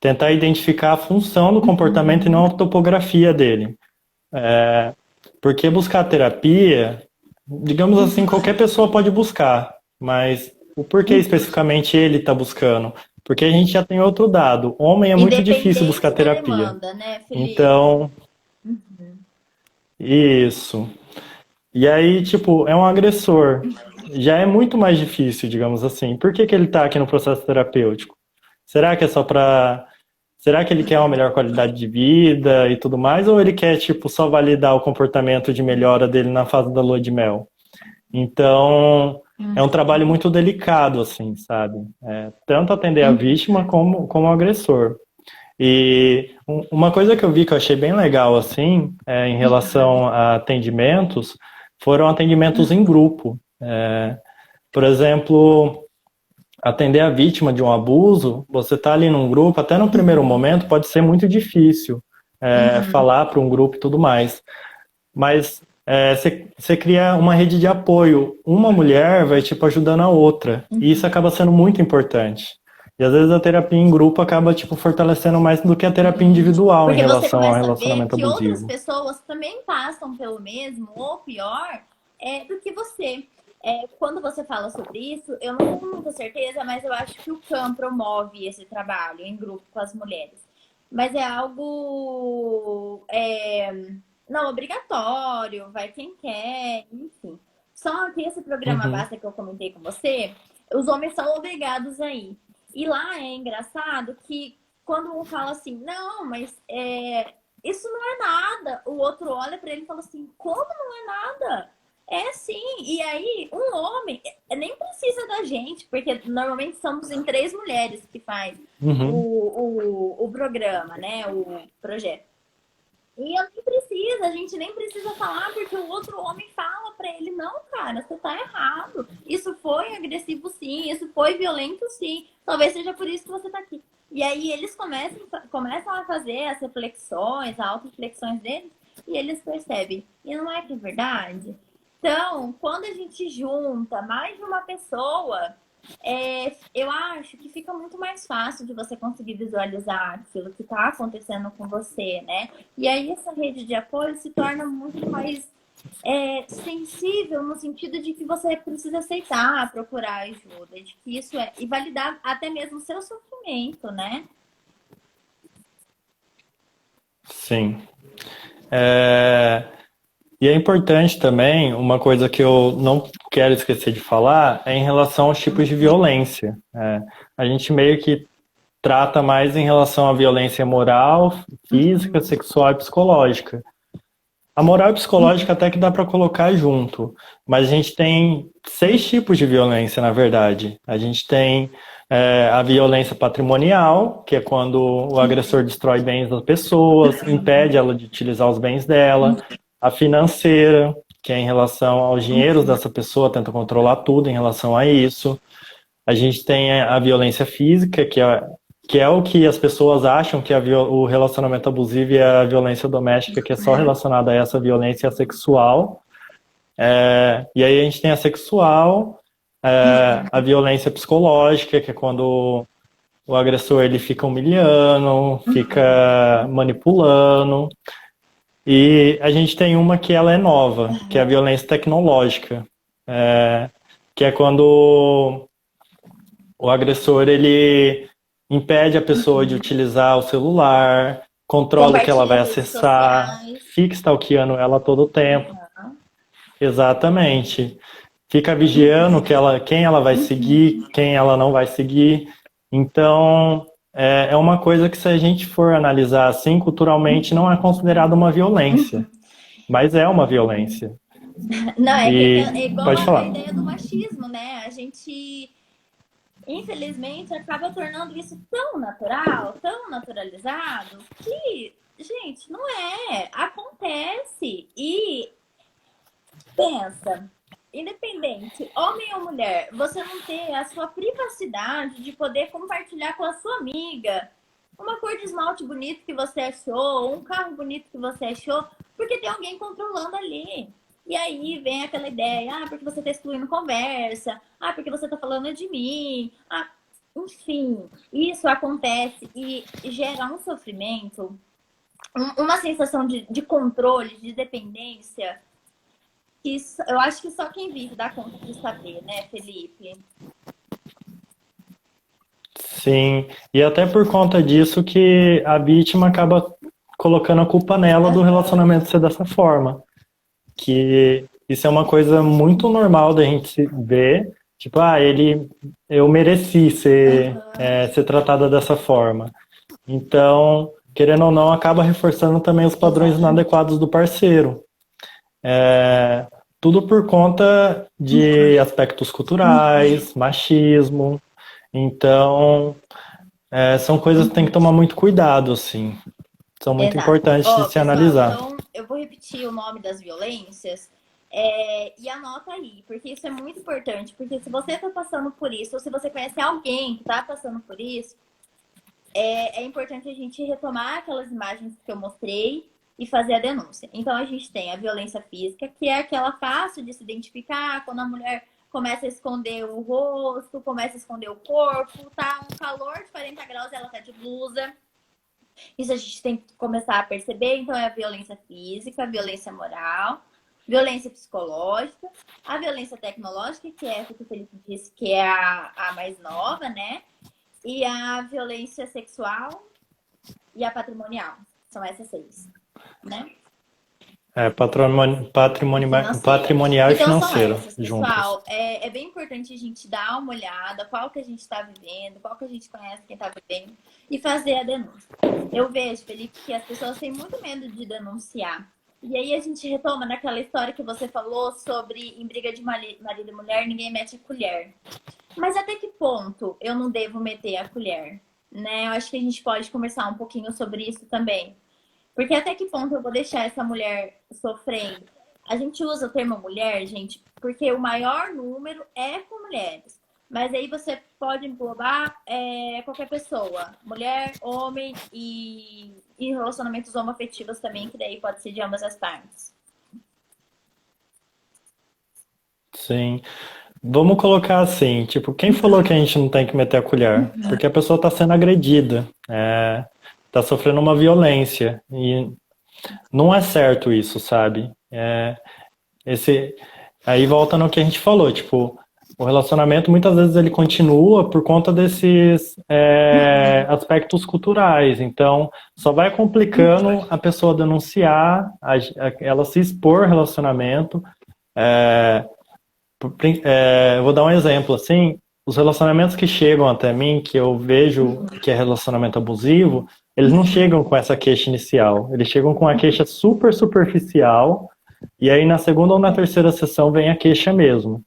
Tentar identificar a função do comportamento e não a topografia dele. Porque buscar terapia, digamos assim, qualquer pessoa pode buscar, mas o porquê especificamente ele está buscando? Porque a gente já tem outro dado. Homem é muito difícil buscar Independente da terapia. demanda, né, Felipe? Então, isso. E aí, tipo, é um agressor. Já é muito mais difícil, digamos assim. Por que que ele está aqui no processo terapêutico? Será que é só para. Será que ele quer uma melhor qualidade de vida e tudo mais? Ou ele quer, tipo, só validar o comportamento de melhora dele na fase da lua de mel? Então, é um trabalho muito delicado, assim, sabe? Tanto atender a vítima como o agressor. E uma coisa que eu vi que eu achei bem legal, assim, em relação a atendimentos, foram atendimentos em grupo. Por exemplo, atender a vítima de um abuso, você está ali num grupo, até no primeiro momento pode ser muito difícil falar para um grupo e tudo mais. Mas você cria uma rede de apoio. Uma mulher vai, tipo, ajudando a outra. E isso acaba sendo muito importante. E às vezes a terapia em grupo acaba, tipo, fortalecendo mais do que a terapia individual em Porque você relação ao começa a ver relacionamento que outras abusivo. pessoas também passam pelo mesmo, ou pior, do que você. Quando você fala sobre isso, eu não tenho muita certeza, mas eu acho que o CAM promove esse trabalho em grupo com as mulheres. Mas é algo não obrigatório, vai quem quer, enfim. Só que esse programa Uhum, Basta que eu comentei com você, os homens são obrigados a ir. E lá é engraçado que quando um fala assim, não, mas isso não é nada, o outro olha para ele e fala assim, como não é nada? É sim. E aí, um homem nem precisa da gente, porque normalmente somos em três mulheres que faz uhum. o programa, né? O projeto. E eu nem precisa, a gente nem precisa falar, porque o outro homem fala pra ele, não, cara, você tá errado. Isso foi agressivo sim, isso foi violento sim. Talvez seja por isso que você tá aqui. E aí eles começam a fazer as reflexões, as auto-reflexões deles, e eles percebem. E não é que é verdade? Então, quando a gente junta mais de uma pessoa, eu acho que fica muito mais fácil de você conseguir visualizar aquilo que está acontecendo com você, né? E aí essa rede de apoio se torna muito mais sensível no sentido de que você precisa aceitar, procurar ajuda, de que isso e validar até mesmo o seu sofrimento, né? Sim. É, E é importante também, uma coisa que eu não quero esquecer de falar, é em relação aos tipos de violência. A gente meio que trata mais em relação à violência moral, física, sexual e psicológica. A moral e psicológica até que dá para colocar junto, mas a gente tem 6 tipos de violência, na verdade. A gente tem a violência patrimonial, que é quando o agressor destrói bens das pessoas, impede ela de utilizar os bens dela. A financeira, que é em relação aos dinheiros dessa pessoa, tenta controlar tudo em relação a isso. A gente tem a violência física, que é o que as pessoas acham que o relacionamento abusivo e a violência doméstica, que é só relacionada a essa violência sexual. E aí a gente tem a sexual, a violência psicológica, que é quando o agressor ele fica humilhando, fica manipulando. E a gente tem uma que ela é nova, que é a violência tecnológica, é, que é quando o agressor ele impede a pessoa de utilizar o celular, controla o que ela Compartilha vai redes acessar, sociais. fica stalkeando ela todo o tempo. Aham. Exatamente. Fica vigiando quem ela vai seguir, quem ela não vai seguir. Então, é uma coisa que se a gente for analisar assim, culturalmente não é considerada uma violência, mas é uma violência. Não, é E igual pode a falar. ideia do machismo, né? A gente, infelizmente, acaba tornando isso tão natural, tão naturalizado, que, gente, não é. Acontece. E pensa, independente, homem ou mulher, você não ter a sua privacidade de poder compartilhar com a sua amiga uma cor de esmalte bonito que você achou, um carro bonito que você achou, porque tem alguém controlando ali. E aí vem aquela ideia, porque você está excluindo conversa, porque você está falando de mim, enfim, isso acontece e gera um sofrimento, uma sensação de controle, de dependência, que eu acho que só quem vive dá conta de saber, né, Felipe? Sim, e até por conta disso que a vítima acaba colocando a culpa nela do relacionamento ser dessa forma. Que isso é uma coisa muito normal da gente ver, tipo, eu mereci ser tratada dessa forma. Então, querendo ou não, acaba reforçando também os padrões Exatamente. inadequados do parceiro. Tudo por conta de aspectos culturais, machismo. Então, são coisas que tem que tomar muito cuidado, assim. São muito Exato. importantes de Ó, se pessoal, analisar. então eu vou repetir o nome das violências e anota aí, porque isso é muito importante. Porque se você está passando por isso, ou se você conhece alguém que está passando por isso, é importante a gente retomar aquelas imagens que eu mostrei e fazer a denúncia. Então a gente tem a violência física, que é aquela fácil de se identificar, quando a mulher começa a esconder o rosto, começa a esconder o corpo, tá um calor de 40 graus e ela tá de blusa. Isso a gente tem que começar a perceber. Então, é a violência física, a violência moral, violência psicológica, a violência tecnológica, que é essa que o Felipe disse, que é a mais nova, né? E a violência sexual e a patrimonial. São essas seis, né? Patrimonial e Então são financeiro essas, juntas. pessoal. É bem importante a gente dar uma olhada, qual que a gente está vivendo, qual que a gente conhece quem está vivendo e fazer a denúncia. Eu vejo, Felipe, que as pessoas têm muito medo de denunciar. E aí a gente retoma naquela história que você falou sobre em briga de marido e mulher, ninguém mete a colher. Mas até que ponto eu não devo meter a colher? Né? Eu acho que a gente pode conversar um pouquinho sobre isso também. Porque até que ponto eu vou deixar essa mulher sofrendo? A gente usa o termo mulher, gente, porque o maior número é com mulheres. Mas aí você pode englobar qualquer pessoa. Mulher, homem e relacionamentos homoafetivos também, que daí pode ser de ambas as partes. Sim. Vamos colocar assim, tipo, quem falou que a gente não tem que meter a colher? Porque a pessoa está sendo agredida, tá sofrendo uma violência. E não é certo isso, sabe? Esse, aí volta no que a gente falou, tipo, o relacionamento muitas vezes ele continua por conta desses aspectos culturais. Então, só vai complicando a pessoa denunciar, ela se expor ao relacionamento. Eu vou dar um exemplo, assim, os relacionamentos que chegam até mim, que eu vejo que é relacionamento abusivo, eles não chegam com essa queixa inicial, eles chegam com a queixa super superficial, e aí na segunda ou na terceira sessão vem a queixa mesmo.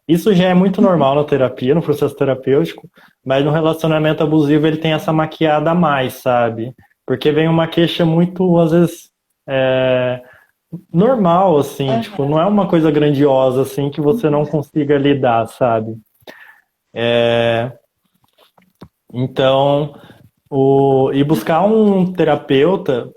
Isso já é muito normal na terapia, no processo terapêutico, mas no relacionamento abusivo ele tem essa maquiada a mais, sabe? Porque vem uma queixa muito, às vezes, normal, assim, tipo, não é uma coisa grandiosa, assim, que você não consiga lidar, sabe? Então, e buscar um terapeuta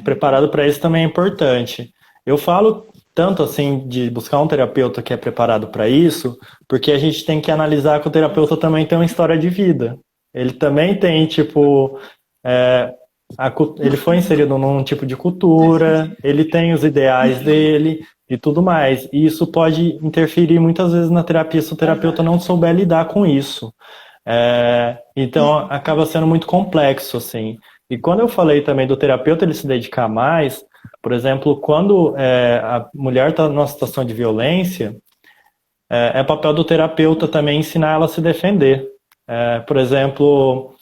preparado para isso também é importante. Eu falo tanto, assim, de buscar um terapeuta que é preparado para isso, porque a gente tem que analisar que o terapeuta também tem uma história de vida. Ele também tem, tipo, ele foi inserido num tipo de cultura, ele tem os ideais dele e tudo mais. E isso pode interferir muitas vezes na terapia se o terapeuta não souber lidar com isso. Então acaba sendo muito complexo, assim. E quando eu falei também do terapeuta ele se dedicar mais, por exemplo, quando a mulher está numa situação de violência, é papel do terapeuta também ensinar ela a se defender. Por exemplo,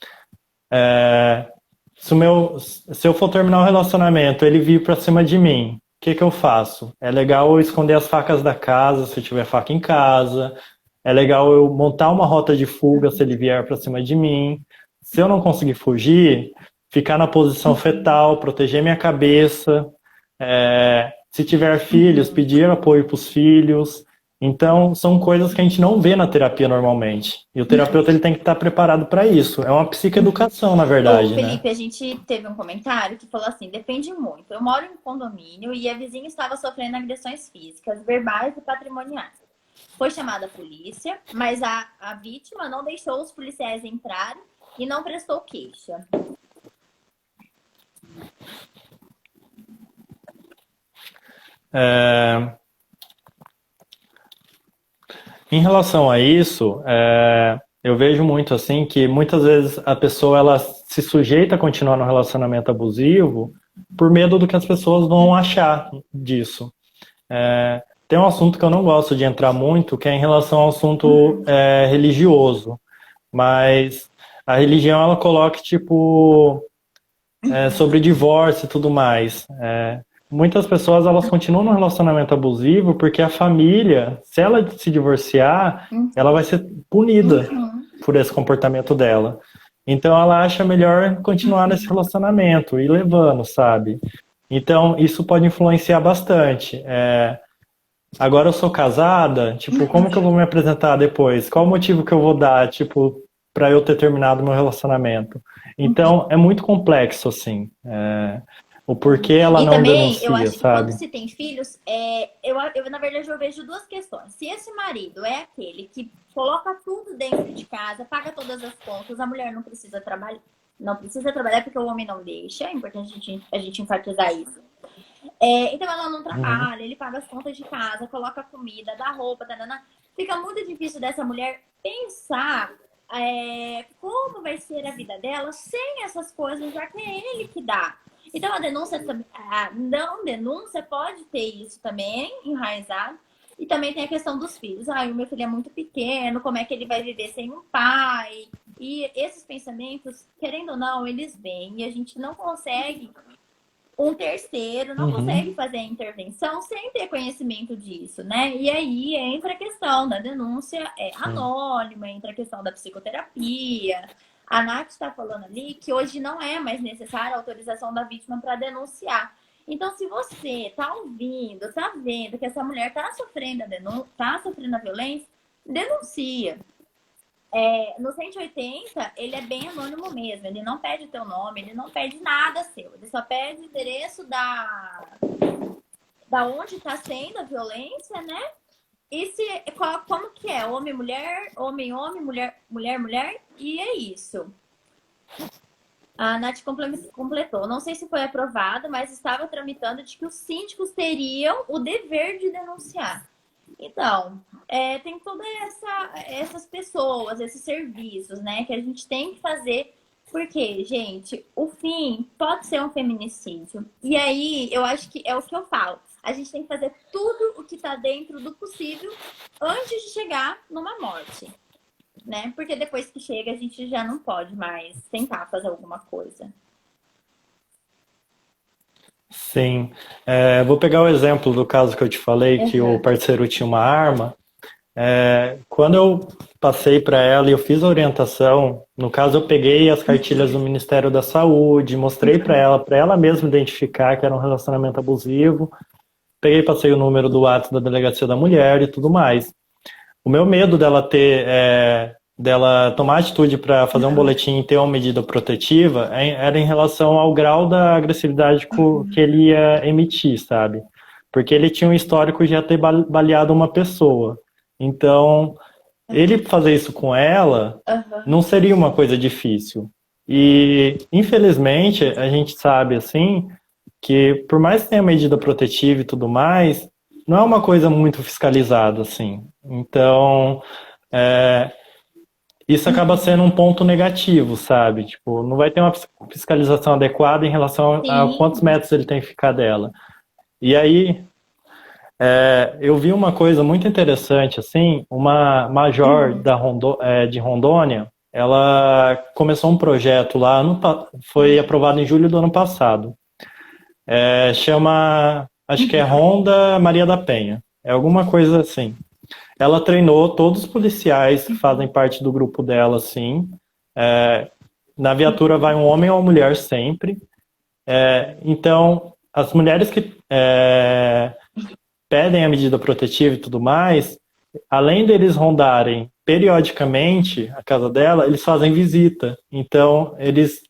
se eu for terminar o relacionamento, ele vir pra cima de mim, o que que eu faço? É legal eu esconder as facas da casa, se tiver faca em casa. É legal eu montar uma rota de fuga se ele vier pra cima de mim. Se eu não conseguir fugir, ficar na posição fetal, proteger minha cabeça. Se tiver filhos, pedir apoio para os filhos. Então, são coisas que a gente não vê na terapia normalmente. E o terapeuta ele tem que estar preparado para isso. É uma psicoeducação, na Ô, verdade, né? Felipe, a gente teve um comentário que falou assim: depende muito. Eu moro em um condomínio e a vizinha estava sofrendo agressões físicas, verbais e patrimoniais. Foi chamada a polícia, mas a vítima não deixou os policiais entrarem e não prestou queixa. Em relação a isso, eu vejo muito assim que muitas vezes a pessoa ela se sujeita a continuar no relacionamento abusivo por medo do que as pessoas vão achar disso. Tem um assunto que eu não gosto de entrar muito, que é em relação ao assunto religioso. Mas a religião, ela coloca, tipo, sobre divórcio e tudo mais. Muitas pessoas, elas continuam no relacionamento abusivo porque a família, se ela se divorciar, ela vai ser punida por esse comportamento dela. Então, ela acha melhor continuar nesse relacionamento e levando, sabe? Então, isso pode influenciar bastante. Agora eu sou casada, tipo, como que eu vou me apresentar depois? Qual o motivo que eu vou dar, tipo, para eu ter terminado meu relacionamento? Então, é muito complexo, assim, o porquê ela E não também, eu denuncia, acho que quando sabe? se tem filhos, na verdade, eu vejo duas questões. Se esse marido é aquele que coloca tudo dentro de casa, paga todas as contas, a mulher não precisa trabalhar. Não precisa trabalhar porque o homem não deixa, é importante a gente enfatizar isso. Então ela não Uhum. trabalha, ele paga as contas de casa, coloca comida, dá roupa, tanana. Fica muito difícil dessa mulher pensar como vai ser a vida dela sem essas coisas, já que é ele que dá. Então a não denúncia pode ter isso também enraizado. E também tem a questão dos filhos. O meu filho é muito pequeno, como é que ele vai viver sem um pai? E esses pensamentos, querendo ou não, eles vêm e a gente não consegue, um terceiro não consegue Uhum. fazer a intervenção sem ter conhecimento disso, né? E aí entra a questão da denúncia Sim. anônima, entra a questão da psicoterapia. A Nath está falando ali que hoje não é mais necessária a autorização da vítima para denunciar. Então, se você está ouvindo, está vendo que essa mulher está sofrendo tá sofrendo a violência, denuncia. No 180, ele é bem anônimo mesmo. Ele não pede o teu nome, ele não pede nada seu. Ele só pede o endereço da onde está sendo a violência, né? E como que é? Homem, mulher, homem, homem, mulher, mulher, mulher. E é isso. A Nath completou. Não sei se foi aprovado, mas estava tramitando de que os síndicos teriam o dever de denunciar. Então, tem todas essas pessoas, esses serviços, né, que a gente tem que fazer, porque, gente, o fim pode ser um feminicídio. E aí, eu acho que é o que eu falo. A gente tem que fazer tudo o que está dentro do possível antes de chegar numa morte, né? Porque depois que chega, a gente já não pode mais tentar fazer alguma coisa. Sim. Vou pegar o exemplo do caso que eu te falei, que o Uhum. parceiro tinha uma arma. Quando eu passei para ela e eu fiz a orientação, no caso eu peguei as cartilhas do Ministério da Saúde, mostrei para ela mesma identificar que era um relacionamento abusivo, peguei e passei o número do WhatsApp da Delegacia da Mulher e tudo mais. O meu medo dela tomar atitude para fazer um boletim e ter uma medida protetiva era em relação ao grau da agressividade que ele ia emitir, sabe? Porque ele tinha um histórico de já ter baleado uma pessoa. Então, ele fazer isso com ela Uhum. não seria uma coisa difícil. E, infelizmente, a gente sabe, assim, que por mais que tenha medida protetiva e tudo mais, não é uma coisa muito fiscalizada, assim. Então, é, isso acaba sendo Uhum. um ponto negativo, sabe? Tipo, não vai ter uma fiscalização adequada em relação a quantos Sim. metros ele tem que ficar dela. E aí, eu vi uma coisa muito interessante, assim, uma major Uhum. de Rondônia, ela começou um projeto lá, foi aprovado em julho do ano passado. Chama, acho que é Uhum. Ronda Maria da Penha. É alguma coisa assim. Ela treinou todos os policiais que fazem parte do grupo dela, assim. Na viatura vai um homem ou uma mulher sempre. Então, as mulheres que pedem a medida protetiva e tudo mais, além deles rondarem periodicamente a casa dela, eles fazem visita. Então, eles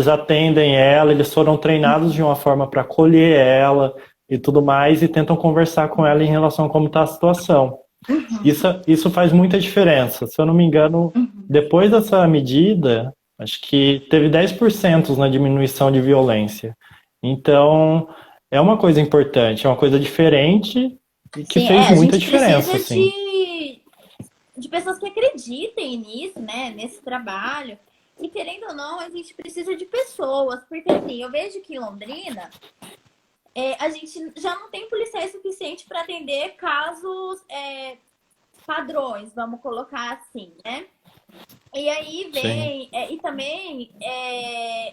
atendem ela, eles foram treinados de uma forma para acolher ela e tudo mais, e tentam conversar com ela em relação a como está a situação. Uhum. Isso faz muita diferença. Se eu não me engano, Uhum. depois dessa medida, acho que teve 10% na diminuição de violência. Então, é uma coisa importante, é uma coisa diferente e que Sim, fez a muita gente diferença, precisa assim. de pessoas que acreditem nisso, né? Nesse trabalho. E querendo ou não, a gente precisa de pessoas. Porque assim, eu vejo que em Londrina, a gente já não tem policiais suficiente para atender casos padrões, vamos colocar assim, né? E aí Sim. vem, e também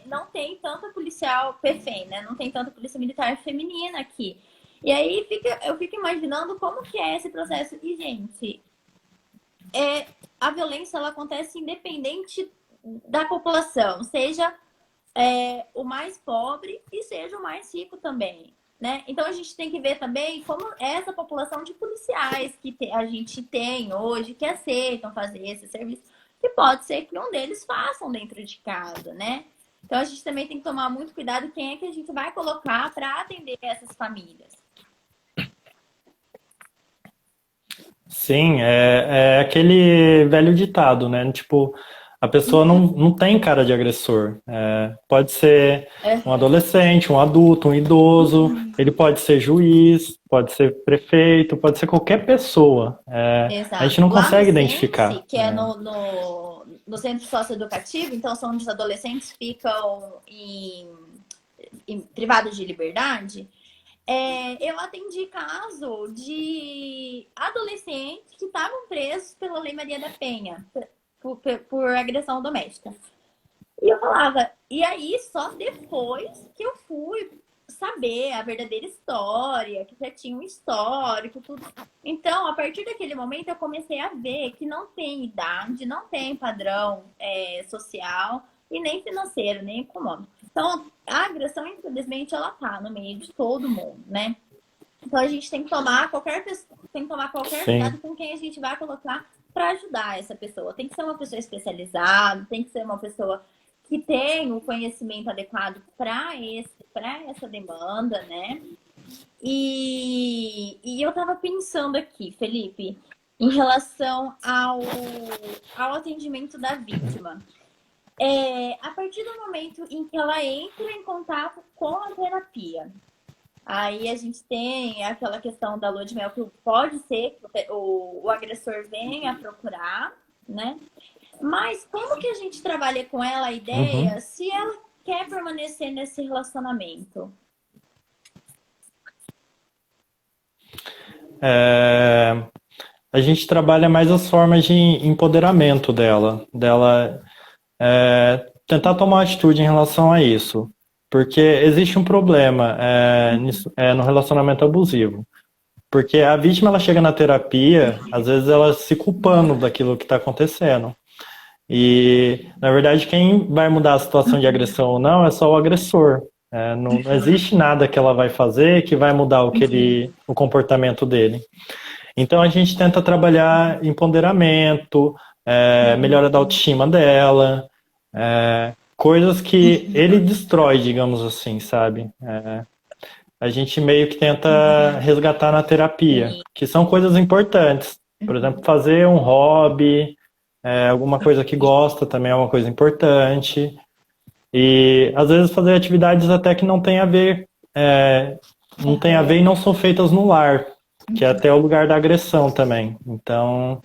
não tem tanta policial PFEM, né? Não tem tanta polícia militar feminina aqui. E aí eu fico imaginando como que é esse processo. E, gente, a violência ela acontece independente da população, seja o mais pobre e seja o mais rico também. Né? Então a gente tem que ver também como essa população de policiais que a gente tem hoje, que aceitam fazer esse serviço, que pode ser que um deles façam dentro de casa, né? Então a gente também tem que tomar muito cuidado quem é que a gente vai colocar para atender essas famílias. Sim, é aquele velho ditado, né? Tipo, a pessoa não tem cara de agressor. Pode ser um Uhum. adolescente, um adulto, um idoso, ele pode ser juiz, pode ser prefeito, pode ser qualquer pessoa. A gente Exato. não Lá no consegue Sense, identificar. que é no centro socioeducativo, então são onde os adolescentes ficam em privados de liberdade. Eu atendi caso de adolescentes que estavam presos pela Lei Maria da Penha, por agressão doméstica. E eu falava, e aí só depois que eu fui saber a verdadeira história, que já tinha um histórico, tudo. Então, a partir daquele momento, eu comecei a ver que não tem idade, não tem padrão social e nem financeiro, nem econômico. Então, a agressão, infelizmente, ela tá no meio de todo mundo, né? Então, a gente tem que tomar qualquer cuidado Sim, com quem a gente vai colocar para ajudar essa pessoa. Tem que ser uma pessoa especializada, tem que ser uma pessoa que tem o conhecimento adequado para essa demanda, né? E eu estava pensando aqui, Felipe, em relação ao atendimento da vítima. A partir do momento em que ela entra em contato com a terapia, aí a gente tem aquela questão da lua de mel, que pode ser que o agressor venha procurar, né? Mas como que a gente trabalha com ela a uhum. ideia se ela quer permanecer nesse relacionamento? É, a gente trabalha mais as formas de empoderamento dela tentar tomar uma atitude em relação a isso. Porque existe um problema no relacionamento abusivo. Porque a vítima ela chega na terapia, às vezes ela se culpando daquilo que está acontecendo. E, na verdade, quem vai mudar a situação de agressão ou não é só o agressor. Não existe nada que ela vai fazer que vai mudar o comportamento dele. Então a gente tenta trabalhar empoderamento, melhora da autoestima dela, coisas que ele destrói, digamos assim, sabe? A gente meio que tenta resgatar na terapia, Sim. que são coisas importantes. Por exemplo, fazer um hobby, alguma coisa que gosta também é uma coisa importante. E às vezes fazer atividades até que não tem a ver, não tem a ver e não são feitas no lar, que é até o lugar da agressão também. Então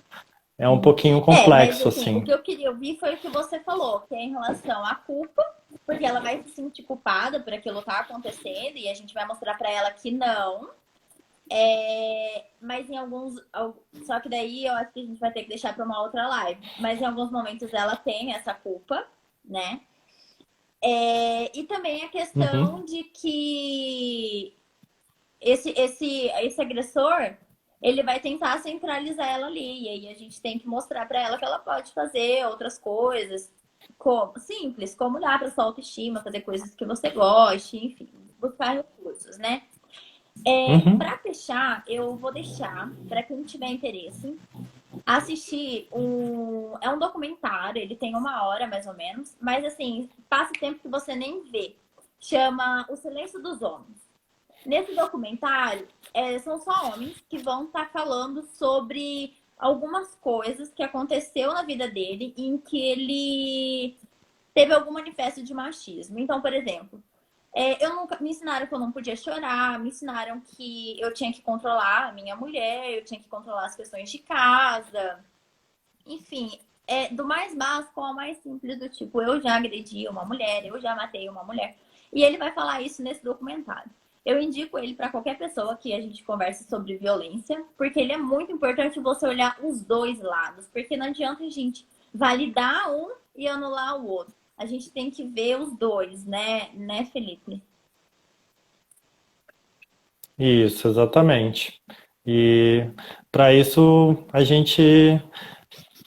é um pouquinho Mas complexo, assim, o assim. que eu queria ouvir foi o que você falou, que é em relação à culpa, porque ela vai se sentir culpada por aquilo estar acontecendo e a gente vai mostrar para ela que não. Mas em alguns. Só que daí eu acho que a gente vai ter que deixar para uma outra live. Mas em alguns momentos ela tem essa culpa, né? E também a questão Uhum. de que esse agressor ele vai tentar centralizar ela ali. E aí a gente tem que mostrar para ela que ela pode fazer outras coisas simples, como olhar para sua autoestima, fazer coisas que você goste, enfim, buscar recursos, né? Uhum. Para fechar, eu vou deixar para quem tiver interesse assistir um documentário, ele tem 1 hora mais ou menos, mas assim, passa tempo que você nem vê. Chama O Silêncio dos Homens. Nesse documentário, são só homens que vão estar falando sobre algumas coisas que aconteceu na vida dele em que ele teve algum manifesto de machismo. Então, por exemplo, me ensinaram que eu não podia chorar, me ensinaram que eu tinha que controlar a minha mulher, eu tinha que controlar as questões de casa, enfim, do mais básico ao mais simples, do tipo, eu já agredi uma mulher, eu já matei uma mulher. E ele vai falar isso nesse documentário. Eu indico ele para qualquer pessoa que a gente converse sobre violência, porque ele é muito importante você olhar os dois lados, porque não adianta a gente validar um e anular o outro. A gente tem que ver os dois, né, Felipe? Isso, exatamente. E para isso a gente,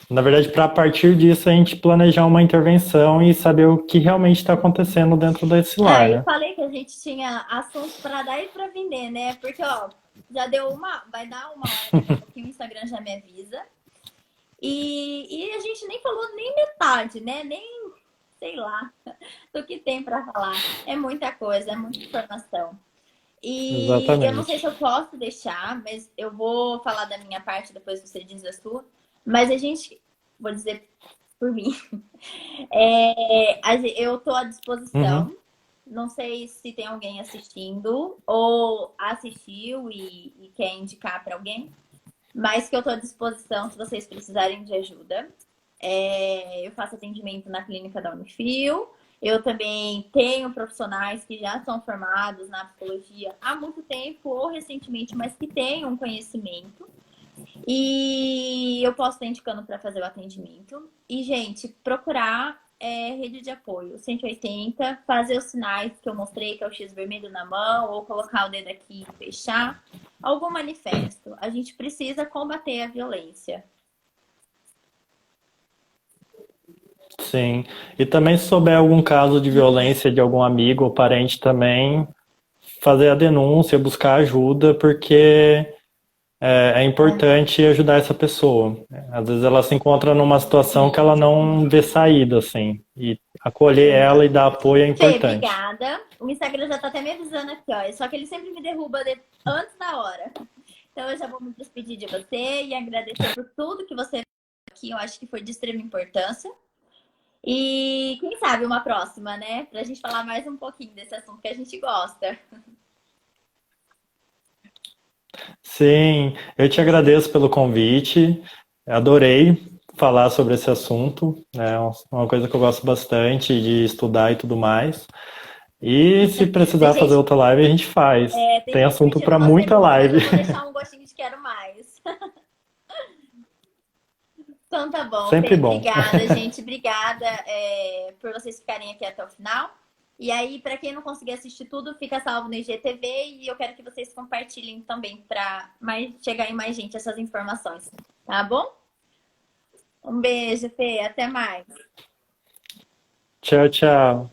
na verdade, para partir disso a gente planejar uma intervenção e saber o que realmente está acontecendo dentro desse lar, Eu né? falei que a gente tinha assunto para dar e para vender, né? Porque, ó, já deu vai dar 1 hora daqui a pouquinho, o Instagram já me avisa. E a gente nem falou nem metade, né? Nem, sei lá, do que tem para falar. É muita coisa, é muita informação. E eu não sei se Exatamente. eu posso deixar, mas eu vou falar da minha parte, depois você diz a sua. Mas a gente, vou dizer por mim, eu estou à Uhum. disposição. Não sei se tem alguém assistindo ou assistiu e quer indicar para alguém, mas que eu estou à disposição se vocês precisarem de ajuda. Eu faço atendimento na clínica da Unifil. Eu também tenho profissionais que já são formados na psicologia há muito tempo ou recentemente, mas que têm um conhecimento. E eu posso estar indicando para fazer o atendimento. E, gente, procurar rede de apoio 180, fazer os sinais que eu mostrei, que é o X vermelho na mão, ou colocar o dedo aqui e fechar. Algum manifesto. A gente precisa combater a violência. Sim. E também se souber algum caso de violência de algum amigo ou parente também, fazer a denúncia, buscar ajuda, porque é importante ajudar essa pessoa. Às vezes ela se encontra numa situação que ela não vê saída, assim. E acolher ela e dar apoio é Fê, importante. obrigada. O Instagram já tá até me avisando aqui, ó. Só que ele sempre me derruba antes da hora. Então eu já vou me despedir de você e agradecer por tudo que você fez aqui. Eu acho que foi de extrema importância. E quem sabe uma próxima, né? Pra gente falar mais um pouquinho desse assunto que a gente gosta. Sim, eu te agradeço pelo convite. Adorei falar sobre esse assunto. É uma coisa que eu gosto bastante de estudar e tudo mais. E se Tem precisar fazer gente, outra live, a gente faz. tem Tem gente assunto pedindo para uma muita segunda, mas live. eu vou deixar um gostinho de quero mais. Então tá bom, Sempre Fê. bom. Obrigada, gente. Obrigada por vocês ficarem aqui até o final. E aí, para quem não conseguir assistir tudo, fica salvo no IGTV e eu quero que vocês compartilhem também para chegar em mais gente essas informações. Tá bom? Um beijo, Fê. Até mais. Tchau, tchau.